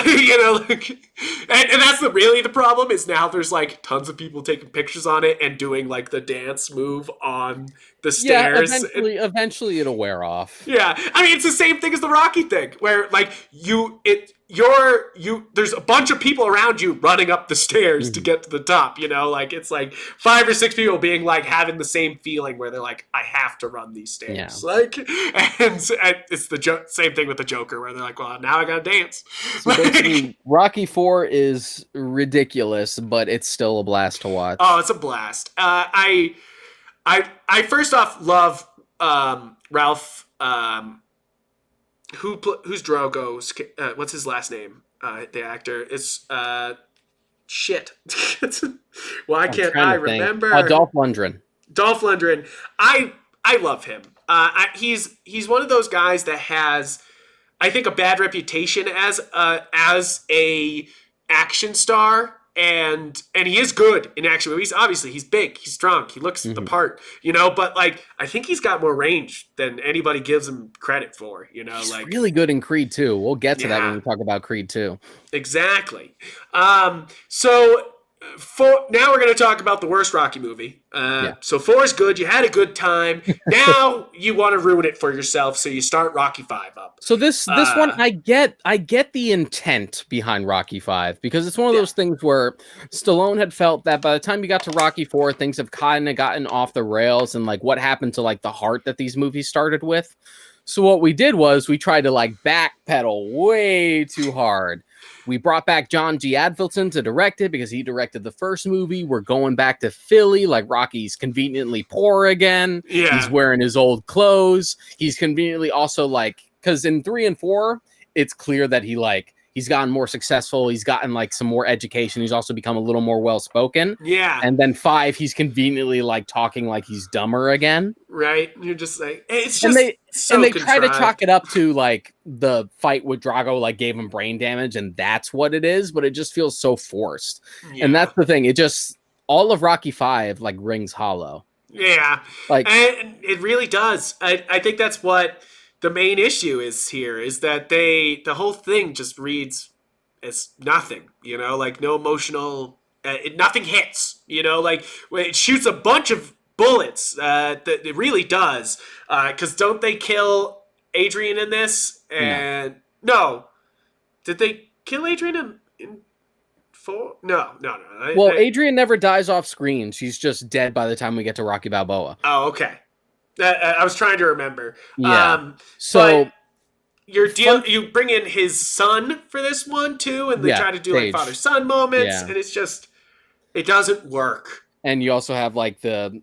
that's really the problem is now there's like tons of people taking pictures on it and doing like the dance move on the stairs. Yeah, eventually it'll wear off. Yeah. I mean, it's the same thing as the Rocky thing where like there's a bunch of people around you running up the stairs to get to the top, like it's like 5 or 6 people being like having the same feeling where they're like, I have to run these stairs. Yeah. Like, and it's the same thing with the Joker where they're like, well, now I gotta dance. So basically, Rocky 4 is ridiculous, but it's still a blast to watch. Oh, it's a blast. I first off love Ralph. who's Drogo's? What's his last name? The actor is shit. Why I'm can't trying I to think. remember? Dolph Lundgren. Dolph Lundgren. I love him. He's one of those guys that has, I think, a bad reputation as a action star, and he is good in action movies. Obviously, he's big, he's strong, he looks the part, But like, I think he's got more range than anybody gives him credit for. He's like really good in Creed 2. We'll get to that when we talk about Creed 2. Exactly. So now we're going to talk about the worst Rocky movie. So 4 is good. You had a good time. Now you want to ruin it for yourself, so you start Rocky 5 up. So this one, I get the intent behind Rocky 5, because it's one of those things where Stallone had felt that by the time you got to Rocky 4, things have kind of gotten off the rails, and like what happened to like the heart that these movies started with. So what we did was we tried to like backpedal way too hard. We brought back John G. Advilton to direct it because he directed the first movie. We're going back to Philly, like Rocky's conveniently poor again. Yeah. He's wearing his old clothes. He's conveniently also like, because in 3 and 4, it's clear that he's gotten more successful. He's gotten like some more education. He's also become a little more well-spoken. Yeah. And then 5, he's conveniently like talking like he's dumber again. Right. You're just like, it's just and they try to chalk it up to like the fight with Drago like gave him brain damage, and that's what it is, but it just feels so forced. Yeah. And that's the thing. It just, all of Rocky 5 like rings hollow. Yeah. Like, and it really does. I think that's what the main issue is here, is that the whole thing just reads as nothing, like no emotional, nothing hits, like it shoots a bunch of bullets, that it really does, because don't they kill Adrian in this? And no. Did they kill Adrian in 4? No. Well, Adrian never dies off screen. She's just dead by the time we get to Rocky Balboa. Oh, okay. I was trying to remember. Yeah. So you bring in his son for this one too, and they try to do like father-son moments, and it's just, it doesn't work. And you also have like the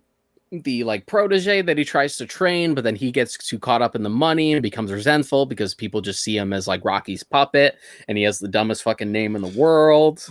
like protege that he tries to train, but then he gets too caught up in the money and becomes resentful because people just see him as like Rocky's puppet, and he has the dumbest fucking name in the world.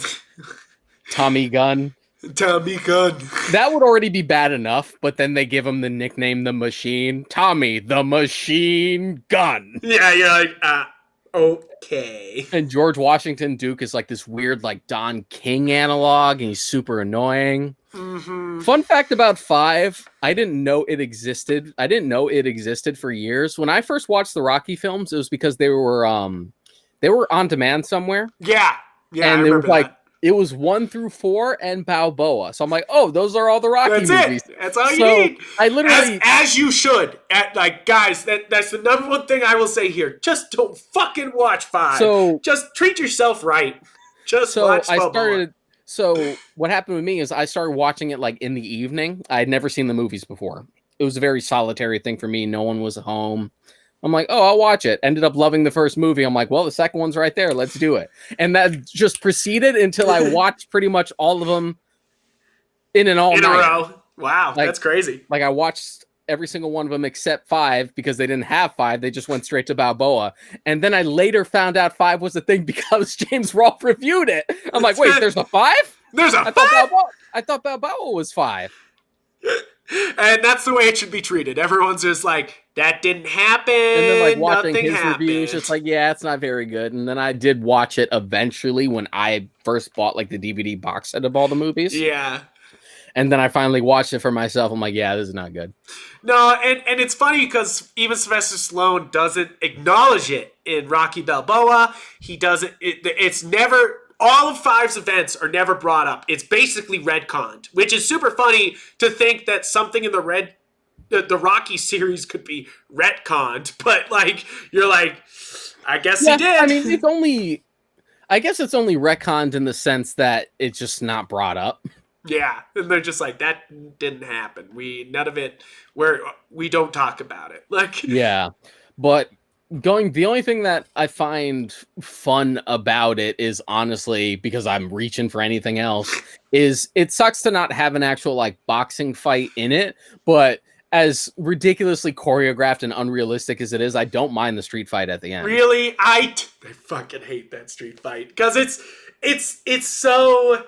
Tommy Gunn. Tommy Gunn. That would already be bad enough, but then they give him the nickname The Machine. Tommy the Machine Gunn. Yeah, you're like, okay. And George Washington Duke is like this weird like Don King analog, and he's super annoying. Mm-hmm. Fun fact about 5, I didn't know it existed. I didn't know it existed for years. When I first watched the Rocky films, it was because they were on demand somewhere. Yeah, and I remember like that. It was 1 through 4 and Balboa. So I'm like, oh, those are all the Rocky movies. That's all you need. I literally, as you should. Guys, that's the number one thing I will say here. Just don't fucking watch 5. So just treat yourself right. Just watch Balboa. So what happened with me is I started watching it like in the evening. I had never seen the movies before. It was a very solitary thing for me. No one was home. I'm like, oh, I'll watch it. Ended up loving the first movie. I'm like, well, the second one's right there. Let's do it. And that just proceeded until I watched pretty much all of them in a row. Wow, that's crazy. Like I watched every single one of them except 5 because they didn't have 5. They just went straight to Balboa. And then I later found out 5 was a thing because James Rolfe reviewed it. I'm like, wait, there's a 5? There's a 5? I thought Balboa was 5. And that's the way it should be treated. Everyone's just like, that didn't happen. And then like watching his reviews, just like, yeah, it's not very good. And then I did watch it eventually when I first bought like the DVD box set of all the movies. Yeah. And then I finally watched it for myself. I'm like, yeah, this is not good. No, and it's funny because even Sylvester Stallone doesn't acknowledge it in Rocky Balboa. He doesn't. It's never. All of 5's events are never brought up. It's basically retconned, which is super funny to think that something in the Rocky series could be retconned. But like, you're like, I guess he did. I mean, I guess it's only retconned in the sense that it's just not brought up. Yeah, and they're just like, that didn't happen. None of it. We don't talk about it. Like, yeah, but. The only thing that I find fun about it is honestly, because I'm reaching for anything else, is it sucks to not have an actual like boxing fight in it, but as ridiculously choreographed and unrealistic as it is, I don't mind the street fight at the end. Really, I fucking hate that street fight because it's so.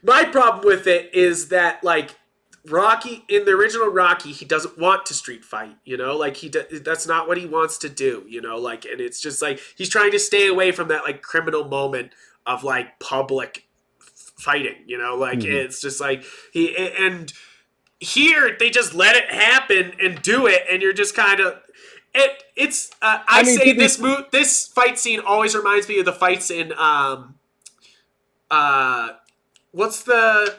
My problem with it is that like Rocky in the original Rocky, he doesn't want to street fight. Like that's not what he wants to do. Like, and it's just like he's trying to stay away from that like criminal moment of like public fighting. Like it's just like and here they just let it happen and do it, and you're just kind of this fight scene always reminds me of the fights in what's the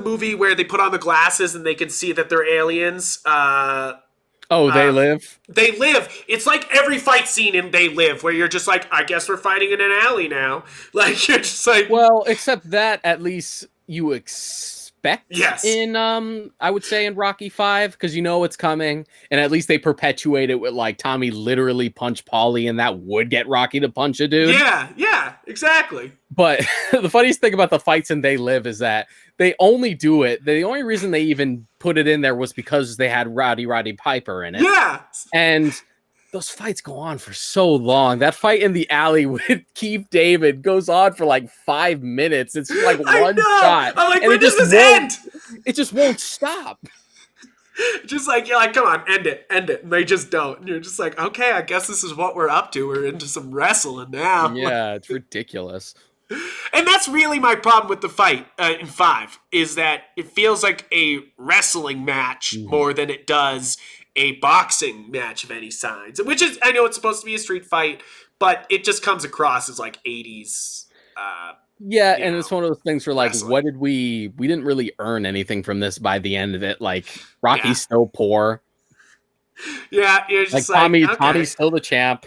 movie where they put on the glasses and they can see that they're aliens? They Live? They Live. It's like every fight scene in They Live where you're just like, I guess we're fighting in an alley now. Like, you're just like... Well, except that at least you expect in, I would say in Rocky 5, because it's coming, and at least they perpetuate it with like Tommy literally punched Paulie, and that would get Rocky to punch a dude. Yeah, exactly. But the funniest thing about the fights in They Live is that they only do it. The only reason they even put it in there was because they had Roddy Piper in it. Yeah. And those fights go on for so long. That fight in the alley with Keith David goes on for like 5 minutes. It's like one shot. I'm like, when does this end? It just won't stop. Just like, you're like, come on, end it. And they just don't. And you're just like, okay, I guess this is what we're up to. We're into some wrestling now. Yeah, it's ridiculous. And that's really my problem with the fight in 5, is that it feels like a wrestling match more than it does a boxing match of any signs. Which is, I know it's supposed to be a street fight, but it just comes across as like 80s. And it's one of those things where like, wrestling. what did we didn't really earn anything from this by the end of it. Like, Rocky's still poor. Yeah, you're just like okay. Tommy's still the champ.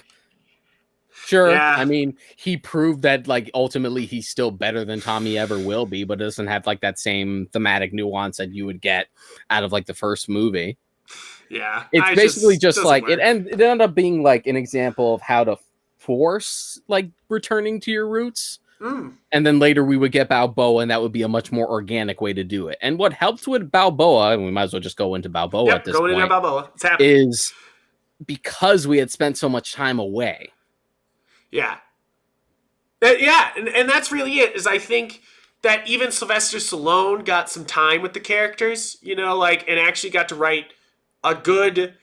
Sure. Yeah. I mean, he proved that like ultimately he's still better than Tommy ever will be, but it doesn't have like that same thematic nuance that you would get out of like the first movie. Yeah. It's basically just like it ended up being like an example of how to force like returning to your roots. And then later we would get Balboa, and that would be a much more organic way to do it. And what helped with Balboa, and we might as well just go into Balboa at this point, into Balboa. It's happening. Is because we had spent so much time away. Yeah. And that's really it, is I think that even Sylvester Stallone got some time with the characters, and actually got to write a good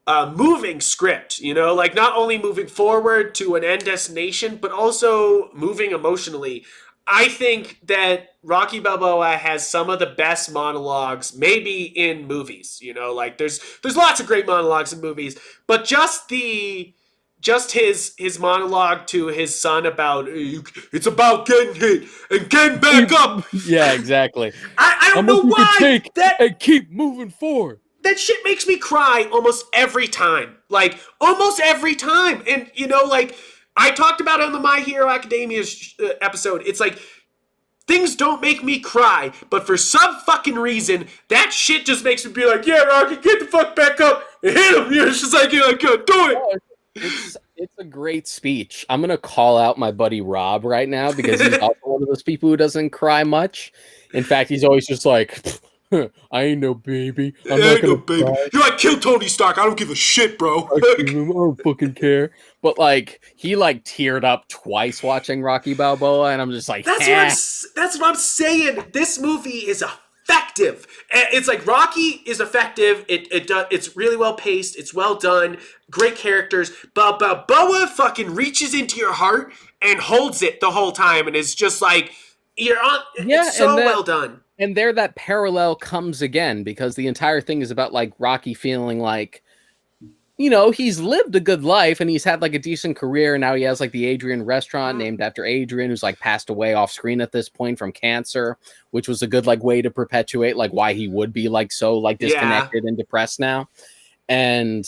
moving script, like not only moving forward to an end destination, but also moving emotionally. I think that Rocky Balboa has some of the best monologues maybe in movies, like there's lots of great monologues in movies, but just his monologue to his son about it's about getting hit and getting back up. Yeah, exactly. I don't know why and keep moving forward. That shit makes me cry almost every time. Like, almost every time. And, like, I talked about it on the My Hero Academia episode. It's like, things don't make me cry, but for some fucking reason, that shit just makes me be like, yeah, Rocky, get the fuck back up and hit him. It's just like, you're like, do it. It's a great speech. I'm going to call out my buddy Rob right now because he's also one of those people who doesn't cry much. In fact, he's always just like... I ain't no baby. I'm not gonna baby. You're like, kill Tony Stark. I don't give a shit, bro. I don't fucking care. But like, he like teared up twice watching Rocky Balboa, and I'm just like, that's what I'm saying. This movie is effective. It's like Rocky is effective. It's really well paced. It's well done. Great characters. But Balboa fucking reaches into your heart and holds it the whole time, and it's just like you're on. Yeah, it's so well done. And there that parallel comes again, because the entire thing is about like Rocky feeling like, he's lived a good life and he's had like a decent career. And now he has like the Adrian restaurant named after Adrian, who's like passed away off screen at this point from cancer, which was a good like way to perpetuate like why he would be like so like disconnected and depressed now. And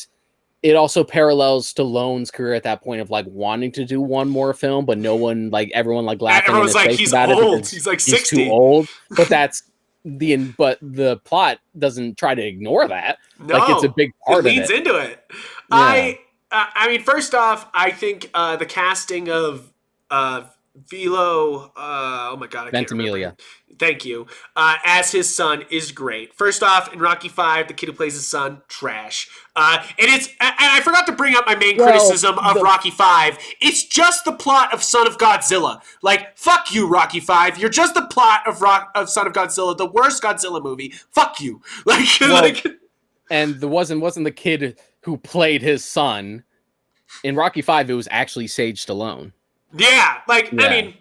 it also parallels Stallone's career at that point of like wanting to do one more film, but no one, like everyone like laughing. Everyone's like, he's old. He's like 60. He's too old. But but the plot doesn't try to ignore that. No, like it's a big part of it. It leads into it. Yeah. I mean, first off, I think the casting of Velo, oh my god, I can't remember. Ventimiglia. Thank you. As his son is great. First off, in Rocky V, the kid who plays his son, trash. And I forgot to bring up my main criticism of Rocky V. It's just the plot of Son of Godzilla. Like, fuck you, Rocky V. You're just the plot of Son of Godzilla, the worst Godzilla movie. Fuck you. And wasn't the kid who played his son in Rocky V? It was actually Sage Stallone. Yeah, I mean,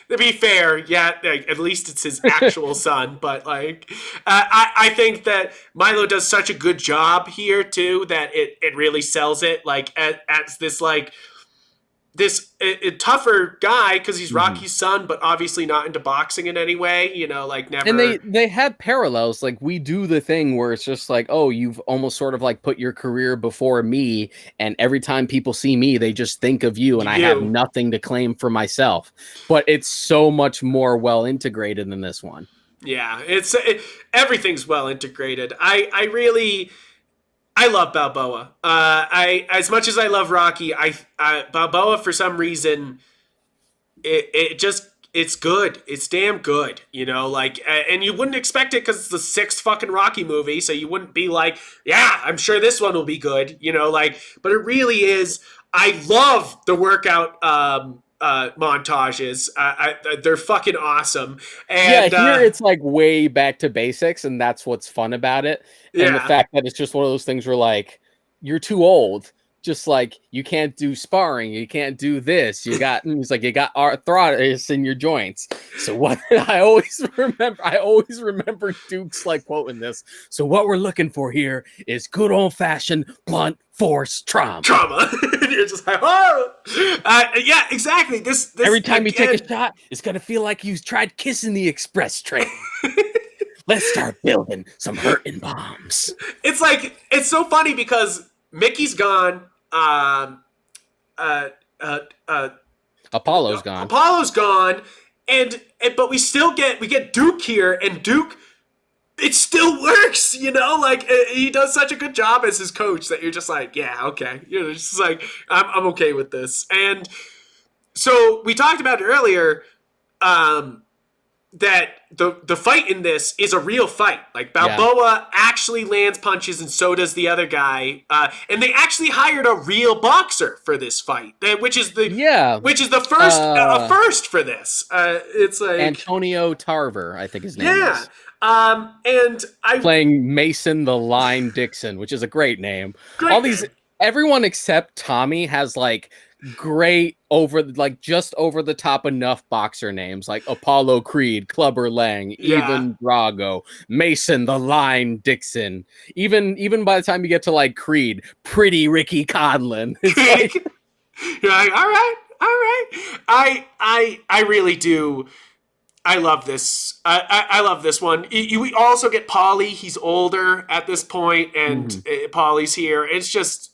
to be fair, yeah, at least it's his actual son. But I think that Milo does such a good job here too that it really sells it. As this a tougher guy because he's Rocky's son, but obviously not into boxing in any way. Never. And they have parallels. Like, we do the thing where it's just like, oh, you've almost sort of like put your career before me, and every time people see me, they just think of you, and I have nothing to claim for myself. But it's so much more well integrated than this one. Yeah, everything's well integrated. I love Balboa. As much as I love Rocky, Balboa for some reason, it's good. It's damn good, and you wouldn't expect it because it's the sixth fucking Rocky movie, so you wouldn't be like, yeah, I'm sure this one will be good, but it really is. I love the workout montages. They're fucking awesome. And here it's like way back to basics, and that's what's fun about it. And the fact that it's just one of those things where like, you're too old. Just like, you can't do sparring, you can't do this. You got arthritis in your joints. So what I always remember Duke's like quoting this. So what we're looking for here is good old fashioned blunt force trauma. You're just like, oh, yeah, exactly. This every time you take a shot, it's gonna feel like you tried kissing the express train. Let's start building some hurting bombs. It's so funny because Mickey's gone. Apollo's gone. Apollo's gone, but we get Duke here, and Duke, it still works. He does such a good job as his coach that you're just like, yeah, okay. You're just like, I'm okay with this. And so we talked about it earlier. That the fight in this is a real fight. Like, Balboa actually lands punches, and so does the other guy. And they actually hired a real boxer for this fight, which is the first for this. It's like Antonio Tarver, I think his name is. And playing Mason the Line Dixon, which is a great name. Everyone except Tommy has like great just over the top enough boxer names like Apollo Creed, Clubber Lang, even Drago, Mason the Line Dixon. Even by the time you get to like Creed, Pretty Ricky Conlon. It's like, you're like, all right. I really do. I love this. I love this one. We also get Paulie. He's older at this point, and Paulie's here. It's just,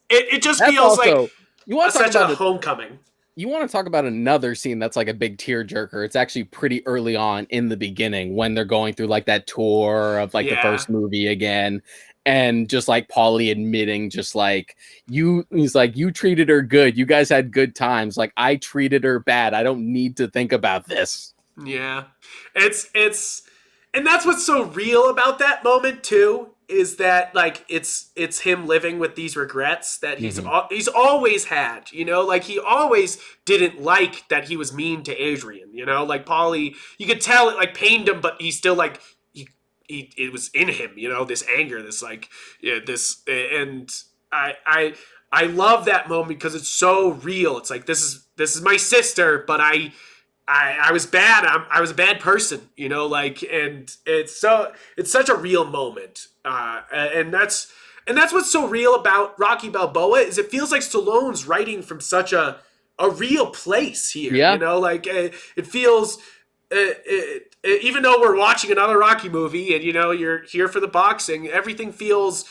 it just feels like you want to talk about a homecoming. You want to talk about another scene that's like a big tearjerker. It's actually pretty early on in the beginning when they're going through like that tour of like the first movie again. And just like Paulie admitting, just like, he's like, you treated her good. You guys had good times. Like, I treated her bad. I don't need to think about this. Yeah. And that's what's so real about that moment too, is that like it's him living with these regrets that he's always had, he always didn't like that he was mean to Adrian, like Paulie, you could tell it like pained him, but he's still like, it was in him, this anger, this like, and I love that moment because it's so real. It's like, this is my sister, but I was bad. I was a bad person, and it's such a real moment. And that's what's so real about Rocky Balboa is it feels like Stallone's writing from such a real place here. Yeah. It feels, even though we're watching another Rocky movie and, you're here for the boxing, everything feels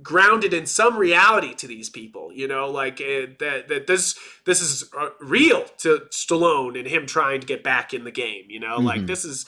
grounded in some reality to these people, like that this is real to Stallone and him trying to get back in the game, like this is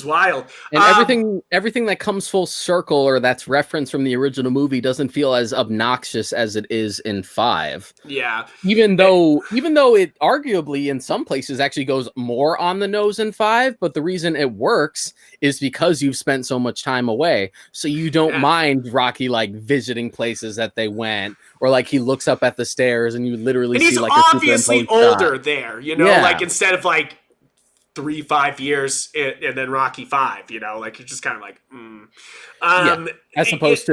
wild. And everything that comes full circle or that's referenced from the original movie doesn't feel as obnoxious as it is in 5. Yeah. Even though it arguably in some places actually goes more on the nose in 5, but the reason it works is because you've spent so much time away. So you don't mind Rocky like visiting places that they went, or like he looks up at the stairs and you literally see like obviously older shot. There, like instead of like 3-5 years and then Rocky 5, like you're just kind of like, as opposed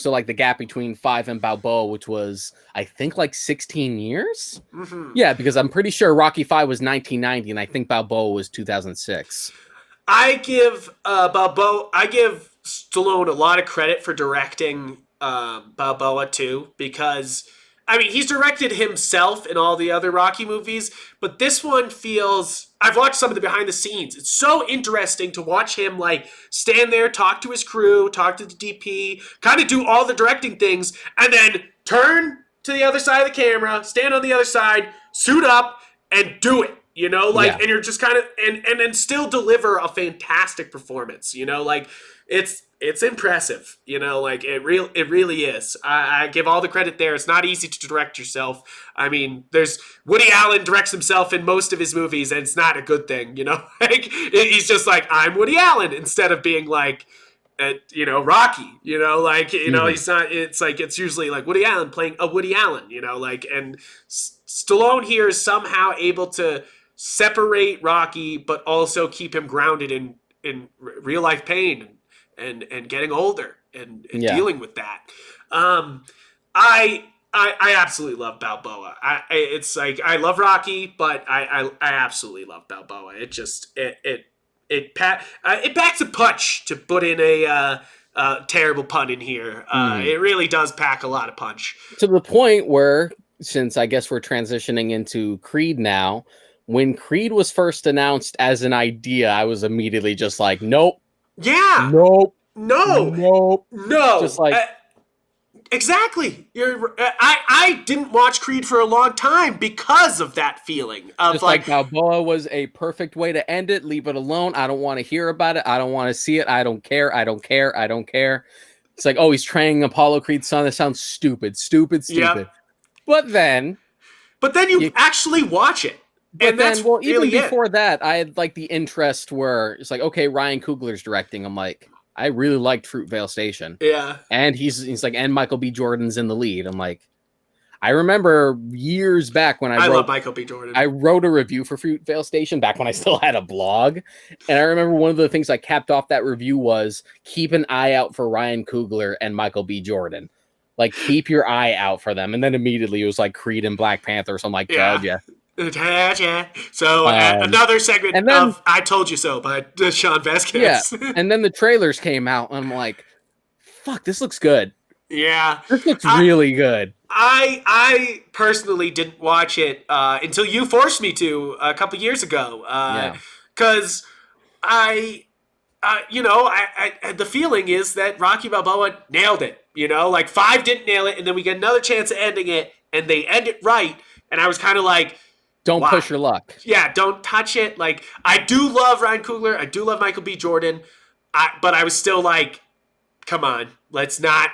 to like the gap between 5 and Balboa, which was I think like 16 years. Mm-hmm. Yeah, because I'm pretty sure Rocky 5 was 1990 and I think Balboa was 2006. I give Stallone a lot of credit for directing Balboa too, because I mean, he's directed himself in all the other Rocky movies, but this one feels... I've watched some of the behind the scenes. It's so interesting to watch him, like, stand there, talk to his crew, talk to the DP, kind of do all the directing things, and then turn to the other side of the camera, stand on the other side, suit up, and do it. And you're just kind of... And then still deliver a fantastic performance, like... It's impressive, like it really is. I give all the credit there. It's not easy to direct yourself. I mean, there's Woody Allen directs himself in most of his movies, and it's not a good thing, Like he's just like, I'm Woody Allen, instead of being like, Rocky, like he's not. It's like it's usually like Woody Allen playing a Woody Allen, like, and Stallone here is somehow able to separate Rocky, but also keep him grounded in real life pain. And getting older and dealing with that. I absolutely love Balboa. It's like I love Rocky, but I absolutely love Balboa. It just it packs a punch, to put in a terrible pun in here. It really does pack a lot of punch. To the point where, since I guess we're transitioning into Creed now, when Creed was first announced as an idea, I was immediately just like, nope. Yeah. Nope. No. Just like exactly. I didn't watch Creed for a long time because of that feeling of just like Balboa was a perfect way to end it. Leave it alone. I don't want to hear about it. I don't want to see it. I don't care. It's like, oh, he's training Apollo Creed's son. That sounds stupid. Yep. But then you actually watch it. And then, even before that, I had like the interest where it's like, okay, Ryan Coogler's directing. I'm like, I really liked Fruitvale Station. Yeah. And he's like, and Michael B. Jordan's in the lead. I'm like, I remember years back when I love Michael B. Jordan. I wrote a review for Fruitvale Station back when I still had a blog. And I remember one of the things I capped off that review was keep an eye out for Ryan Coogler and Michael B. Jordan. Like, keep your eye out for them. And then immediately it was like Creed and Black Panther. So I'm like, yeah. So another segment of I Told You So by Sean Vasquez. Yeah, and then the trailers came out, and I'm like, fuck, this looks good. Yeah. This looks really good. I personally didn't watch it until you forced me to a couple years ago. Because I the feeling is that Rocky Balboa nailed it. Like 5 didn't nail it, and then we get another chance at ending it, and they end it right. And I was kind of like, don't push your luck. Yeah, don't touch it. Like, I do love Ryan Coogler. I do love Michael B. Jordan. But I was still like, come on, let's not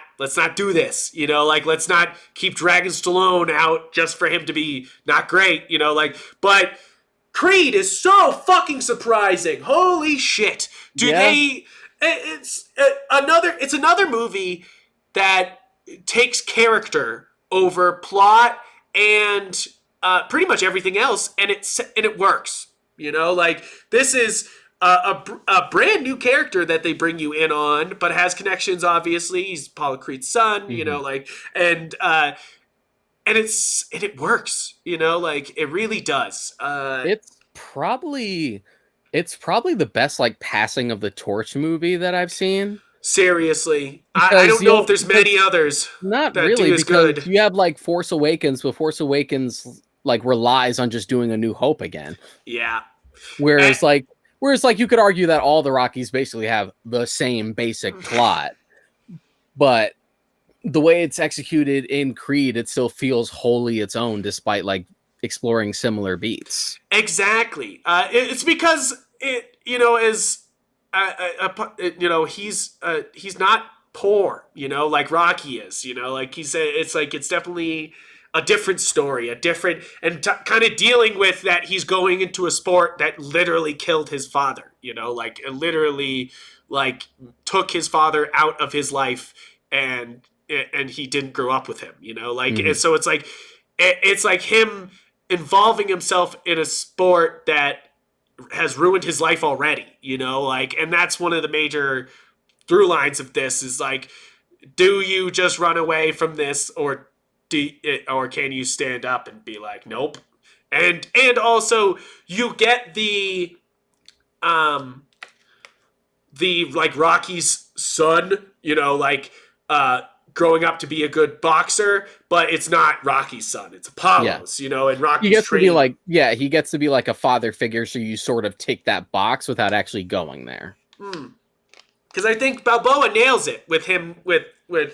do this. Like, let's not keep dragging Stallone out just for him to be not great. But Creed is so fucking surprising. Holy shit. It's another movie that takes character over plot and pretty much everything else, and it works. Like, this is a brand new character that they bring you in on, but has connections. Obviously, he's Apollo Creed's son. And it works. Like, it really does. It's probably the best like passing of the torch movie that I've seen. Seriously, I don't know if there's many others. Not really, because good. You have like Force Awakens, but Force Awakens like relies on just doing A New Hope again. Yeah. Whereas you could argue that all the Rockies basically have the same basic plot, but the way it's executed in Creed, it still feels wholly its own, despite like exploring similar beats. Exactly. It's because it, is, he's not poor, like Rocky is, like it's definitely a different story, a different, and kind of dealing with that he's going into a sport that literally killed his father, like literally like took his father out of his life, and he didn't grow up with him, like, and so it's like him involving himself in a sport that has ruined his life already, like, and that's one of the major through lines of this is like, do you just run away from this, or or can you stand up and be like, nope? And also you get the like Rocky's son, like growing up to be a good boxer, but it's not Rocky's son, it's Apollo's, and He Rocky's gets to be training. like, yeah, he gets to be like a father figure, so you sort of tick that box without actually going there. Because I think Balboa nails it with him with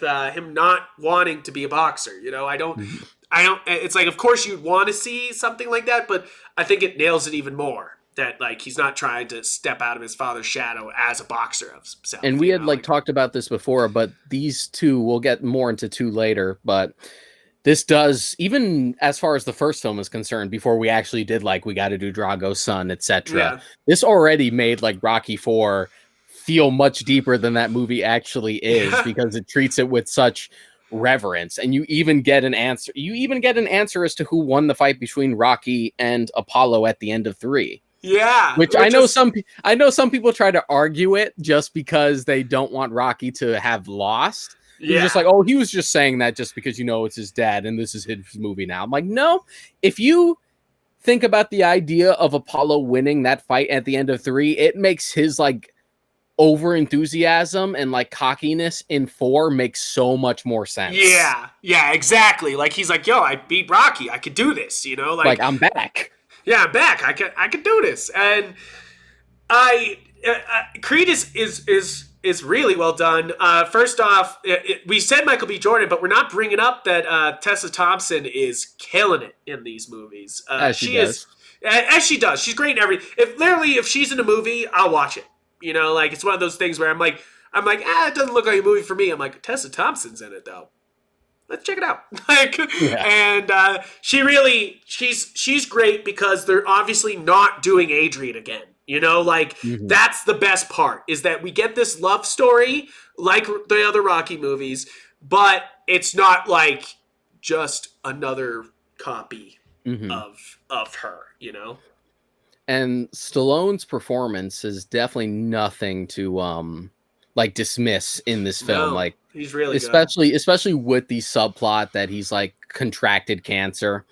him not wanting to be a boxer. I don't. It's like, of course you'd want to see something like that, but I think it nails it even more that like he's not trying to step out of his father's shadow as a boxer of himself. And we had like talked about this before, but these two, we'll get more into two later, but this does, even as far as the first film is concerned, before we actually did like we got to do Drago's son, etc. Yeah. This already made like Rocky 4 feel much deeper than that movie actually is, because it treats it with such reverence, and you even get an answer. You even get an answer as to who won the fight between Rocky and Apollo at the end of 3. Yeah, which I know some people try to argue it just because they don't want Rocky to have lost. Yeah. He's just like, oh, he was just saying that just because it's his dad and this is his movie now. I'm like, no, if you think about the idea of Apollo winning that fight at the end of 3, it makes his like over enthusiasm and like cockiness in 4 makes so much more sense. Yeah, exactly. Like he's like, yo, I beat Rocky, I could do this, like I'm back. Yeah, I'm back. I can do this, and Creed is really well done. First off, we said Michael B. Jordan, but we're not bringing up that Tessa Thompson is killing it in these movies. As she does. As she does. She's great in everything. If she's in a movie, I'll watch it. Like it's one of those things where I'm like, it doesn't look like a movie for me. I'm like, Tessa Thompson's in it though. Let's check it out. And she's great because they're obviously not doing Adrian again. That's the best part, is that we get this love story like the other Rocky movies, but it's not like just another copy of her, And Stallone's performance is definitely nothing to like dismiss in this film. No, like he's really especially with the subplot that he's like contracted cancer,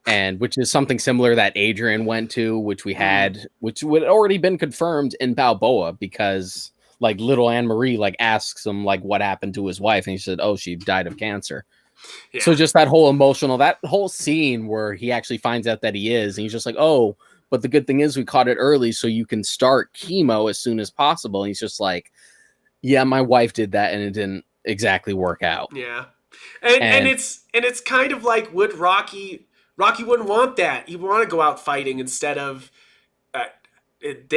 and which is something similar that Adrian went to, which would already been confirmed in Balboa, because like little Anne Marie like asks him like what happened to his wife, and he said, oh, she died of cancer. Yeah. So just that whole scene where he actually finds out that he is, and he's just like, oh, but the good thing is we caught it early, so you can start chemo as soon as possible. And he's just like, yeah, my wife did that and it didn't exactly work out. Yeah. And it's kind of like, would Rocky wouldn't want that. He would want to go out fighting instead of it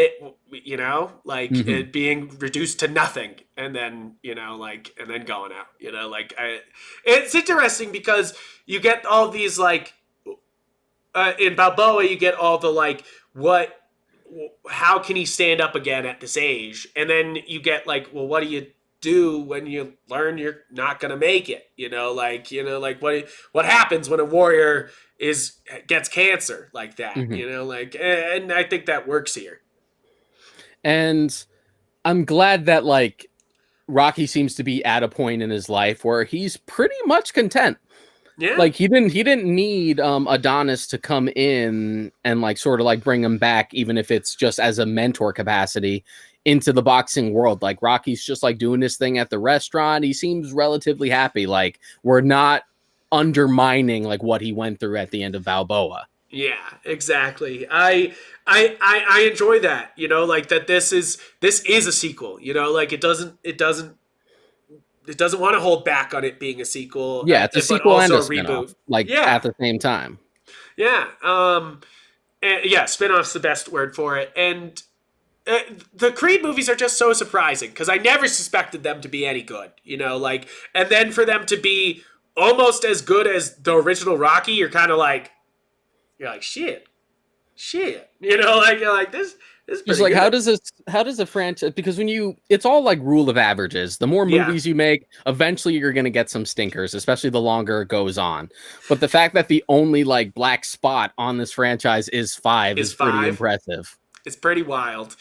being reduced to nothing, and then and then going out. It's interesting because you get all these like in Balboa, you get all the like, how can he stand up again at this age? And then you get like, well, what do you do when you learn you're not gonna make it? What happens when a warrior gets cancer like that? And I think that works here. And I'm glad that like Rocky seems to be at a point in his life where he's pretty much content. Yeah. Like he didn't need Adonis to come in and like sort of like bring him back, even if it's just as a mentor capacity into the boxing world. Like Rocky's just like doing this thing at the restaurant. He seems relatively happy. Like we're not undermining like what he went through at the end of Balboa. Yeah, exactly. I enjoy that, like that this is a sequel, like it doesn't it doesn't want to hold back on it being a sequel. Yeah, it's a but sequel and also a a spinoff, reboot. like Yeah, at the same time. yeah, and yeah. Spinoff's the best word for it, and the Creed movies are just so surprising because I never suspected them to be any good, like, and then for them to be almost as good as the original Rocky, you're like, shit, like you're like this is Just pretty like good. how does a franchise, because it's all like rule of averages. The more Yeah, movies you make, eventually you're gonna get some stinkers, especially the longer it goes on. But the fact that the only like black spot on this franchise is 5 is is pretty 5. impressive. It's pretty wild.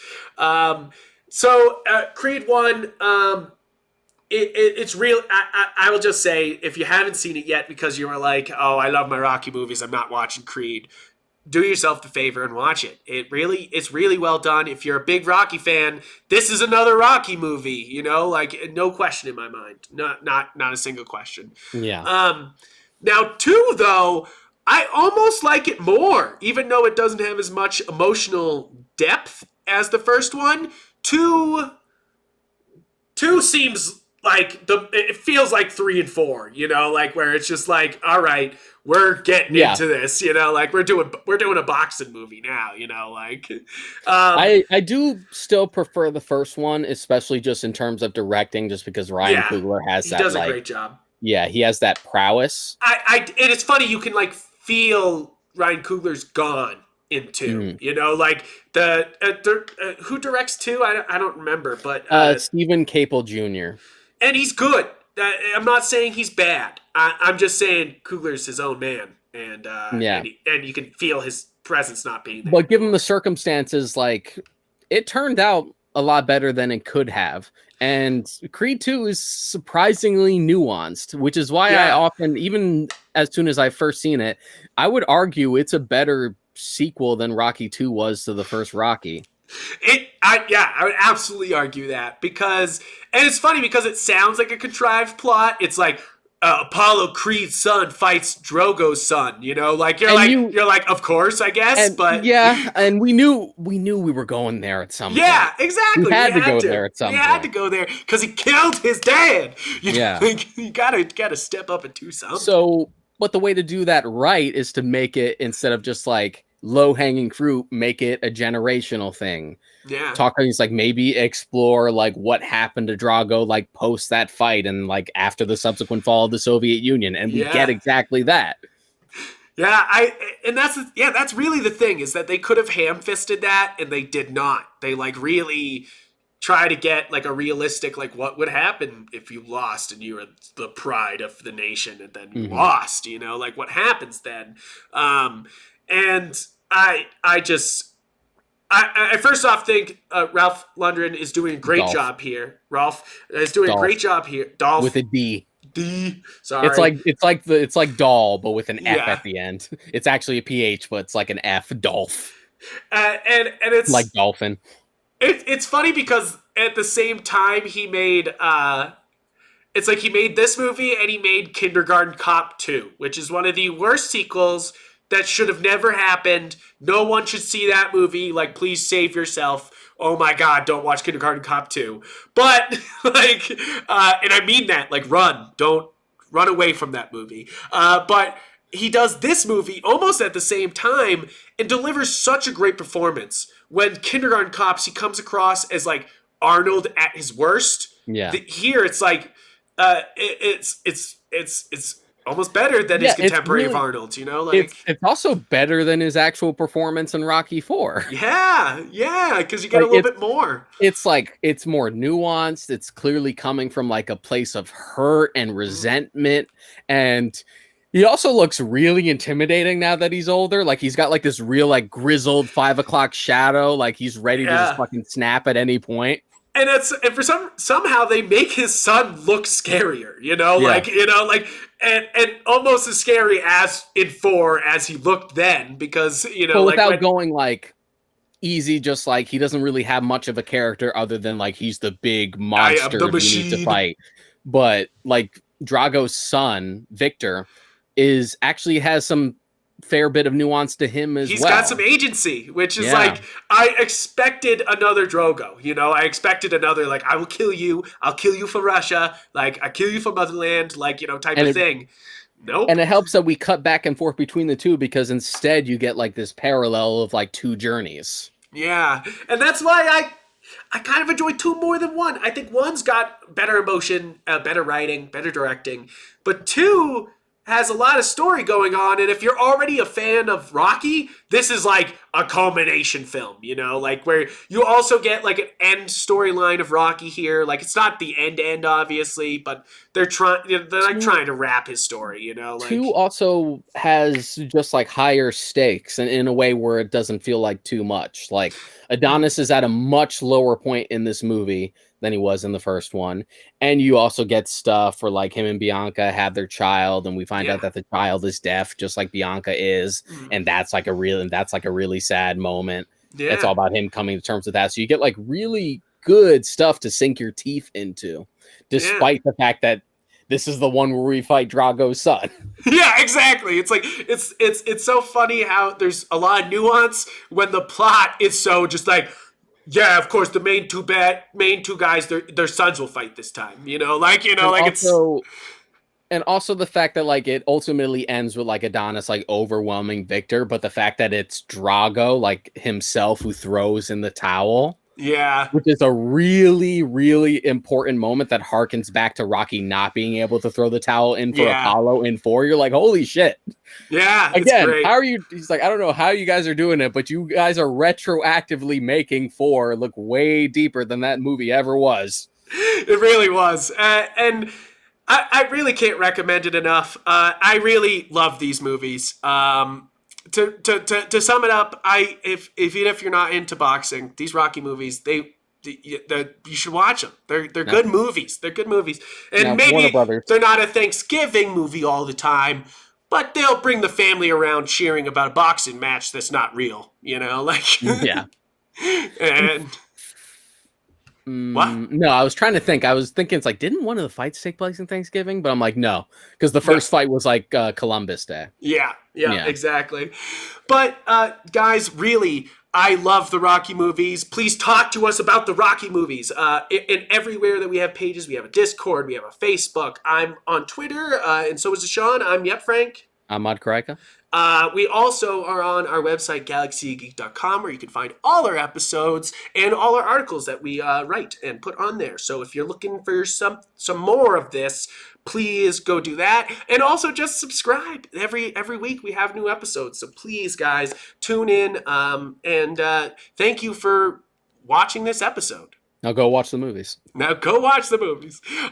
So Creed 1, it's real. I will just say, if you haven't seen it yet because you were like, oh, I love my Rocky movies, I'm not watching Creed, do yourself the favor and watch it. It's really well done. If you're a big Rocky fan, this is another Rocky movie, like, no question in my mind. Not a single question. Yeah. Now 2, though, I almost like it more, even though it doesn't have as much emotional depth as the first one. 2 seems like it feels like 3 and 4, like, where it's just like, all right, we're getting into this, like we're doing a boxing movie now, like. I do still prefer the first one, especially just in terms of directing, just because Ryan Coogler has he that, does a like, great job. yeah, he has that prowess. And it's funny, you can like feel Ryan Coogler's gone in 2, like who directs 2? I don't remember, but Stephen Capel Jr. And he's good. I'm not saying he's bad. I'm just saying Coogler's his own man, and and you can feel his presence not being there. But given the circumstances, like, it turned out a lot better than it could have. And Creed 2 is surprisingly nuanced, which is why I often, even as soon as I first seen it, I would argue it's a better sequel than Rocky 2 was to the first Rocky. I would absolutely argue that, because, and it's funny because it sounds like a contrived plot. It's like Apollo Creed's son fights Drogo's son, like you're like, of course, I guess, but yeah, and we knew we were going there at some point. Yeah, exactly. We had to go there at some point. We had to go there because he killed his dad. Yeah, you gotta step up and do something. So, but the way to do that right is to make it, instead of just like low-hanging fruit, make it a generational thing. Yeah. He's like, maybe explore like what happened to Drago like post that fight and like after the subsequent fall of the Soviet Union, and we get exactly that. Yeah, that's really the thing, is that they could have ham-fisted that and they did not. They like really try to get like a realistic, like, what would happen if you lost and you were the pride of the nation and then you lost, like what happens then? And I first off think Ralph Lundgren is doing a great job here. Ralph is doing a great job here. Dolph with a D. Sorry. It's like doll, but with an F at the end. It's actually a PH, but it's like an F. Dolph. And it's like dolphin. It's funny because at the same time he made it's like he made this movie and he made Kindergarten Cop 2, which is one of the worst sequels that should have never happened. No one should see that movie. Like, please save yourself. Oh my God, don't watch Kindergarten Cop 2. But, like, and I mean that, like, don't run away from that movie. But he does this movie almost at the same time and delivers such a great performance. When Kindergarten Cops, he comes across as, like, Arnold at his worst. Yeah. Here, it's like, it's almost better than his contemporary of Arnold's, like it's also better than his actual performance in Rocky 4. Yeah, because you get a little bit more. It's like, it's more nuanced. It's clearly coming from like a place of hurt and resentment, and he also looks really intimidating now that he's older. Like, he's got like this real like grizzled 5 o'clock shadow, like he's ready to just fucking snap at any point. And somehow they make his son look scarier, and almost as scary as in 4 as he looked then, because but without going like easy, just like he doesn't really have much of a character other than like he's the big monster we need to fight. But like Drago's son, Victor, actually has some fair bit of nuance to him as He's well. got some agency, which is like, I expected another Drogo, you know, I expected another, like, I will kill you, I'll kill you for Russia, like, I kill you for motherland, like, you know, type of thing. Nope. And it helps that we cut back and forth between the two, because instead you get like this parallel of like two journeys. Yeah. And that's why I kind of enjoy two more than one. I think one's got better emotion, better writing, better directing, but two has a lot of story going on. And if you're already a fan of Rocky, this is like a culmination film, you know, like where you also get like an end storyline of Rocky here. Like it's not the end, obviously, but they're trying to wrap his story, you know. Like, two also has just like higher stakes, and in a way where it doesn't feel like too much. Like Adonis is at a much lower point in this movie than he was in the first one, and you also get stuff for like him and Bianca have their child, and we find out that the child is deaf, just like Bianca is, and that's like a really sad moment. Yeah. It's all about him coming to terms with that. So you get like really good stuff to sink your teeth into, despite the fact that this is the one where we fight Drago's son. Yeah, exactly. It's like it's so funny how there's a lot of nuance when the plot is so just like, yeah, of course the main two guys, their sons will fight this time. You know, like, you know, and like also, and also the fact that like it ultimately ends with like Adonis like overwhelming Victor, but the fact that it's Drago like himself who throws in the towel. Yeah. Which is a really, really important moment that harkens back to Rocky not being able to throw the towel in for Apollo in 4. You're like, holy shit. Yeah. Again, how are you? He's like, I don't know how you guys are doing it, but you guys are retroactively making 4 look way deeper than that movie ever was. It really was. And I really can't recommend it enough. I really love these movies. To sum it up, even if you're not into boxing, these Rocky movies, you should watch them. They're good movies. They're good movies. And maybe they're not a Thanksgiving movie all the time, but they'll bring the family around cheering about a boxing match that's not real. You know, like yeah. And what? No, I was trying to think. I was thinking it's like, didn't one of the fights take place in Thanksgiving? But I'm like, no, because the first fight was like Columbus Day. Yeah, exactly. But guys, really, I love the Rocky movies. Please talk to us about the Rocky movies. In everywhere that we have pages, we have a Discord, we have a Facebook. I'm on Twitter, and so is Sean. I'm Yupfrank. I'm Mod Karika. We also are on our website, galaxygeek.com, where you can find all our episodes and all our articles that we write and put on there. So if you're looking for some more of this, please go do that. And also just subscribe. Every week we have new episodes. So please, guys, tune in. And thank you for watching this episode. Now go watch the movies.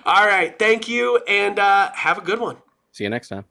All right. Thank you, and have a good one. See you next time.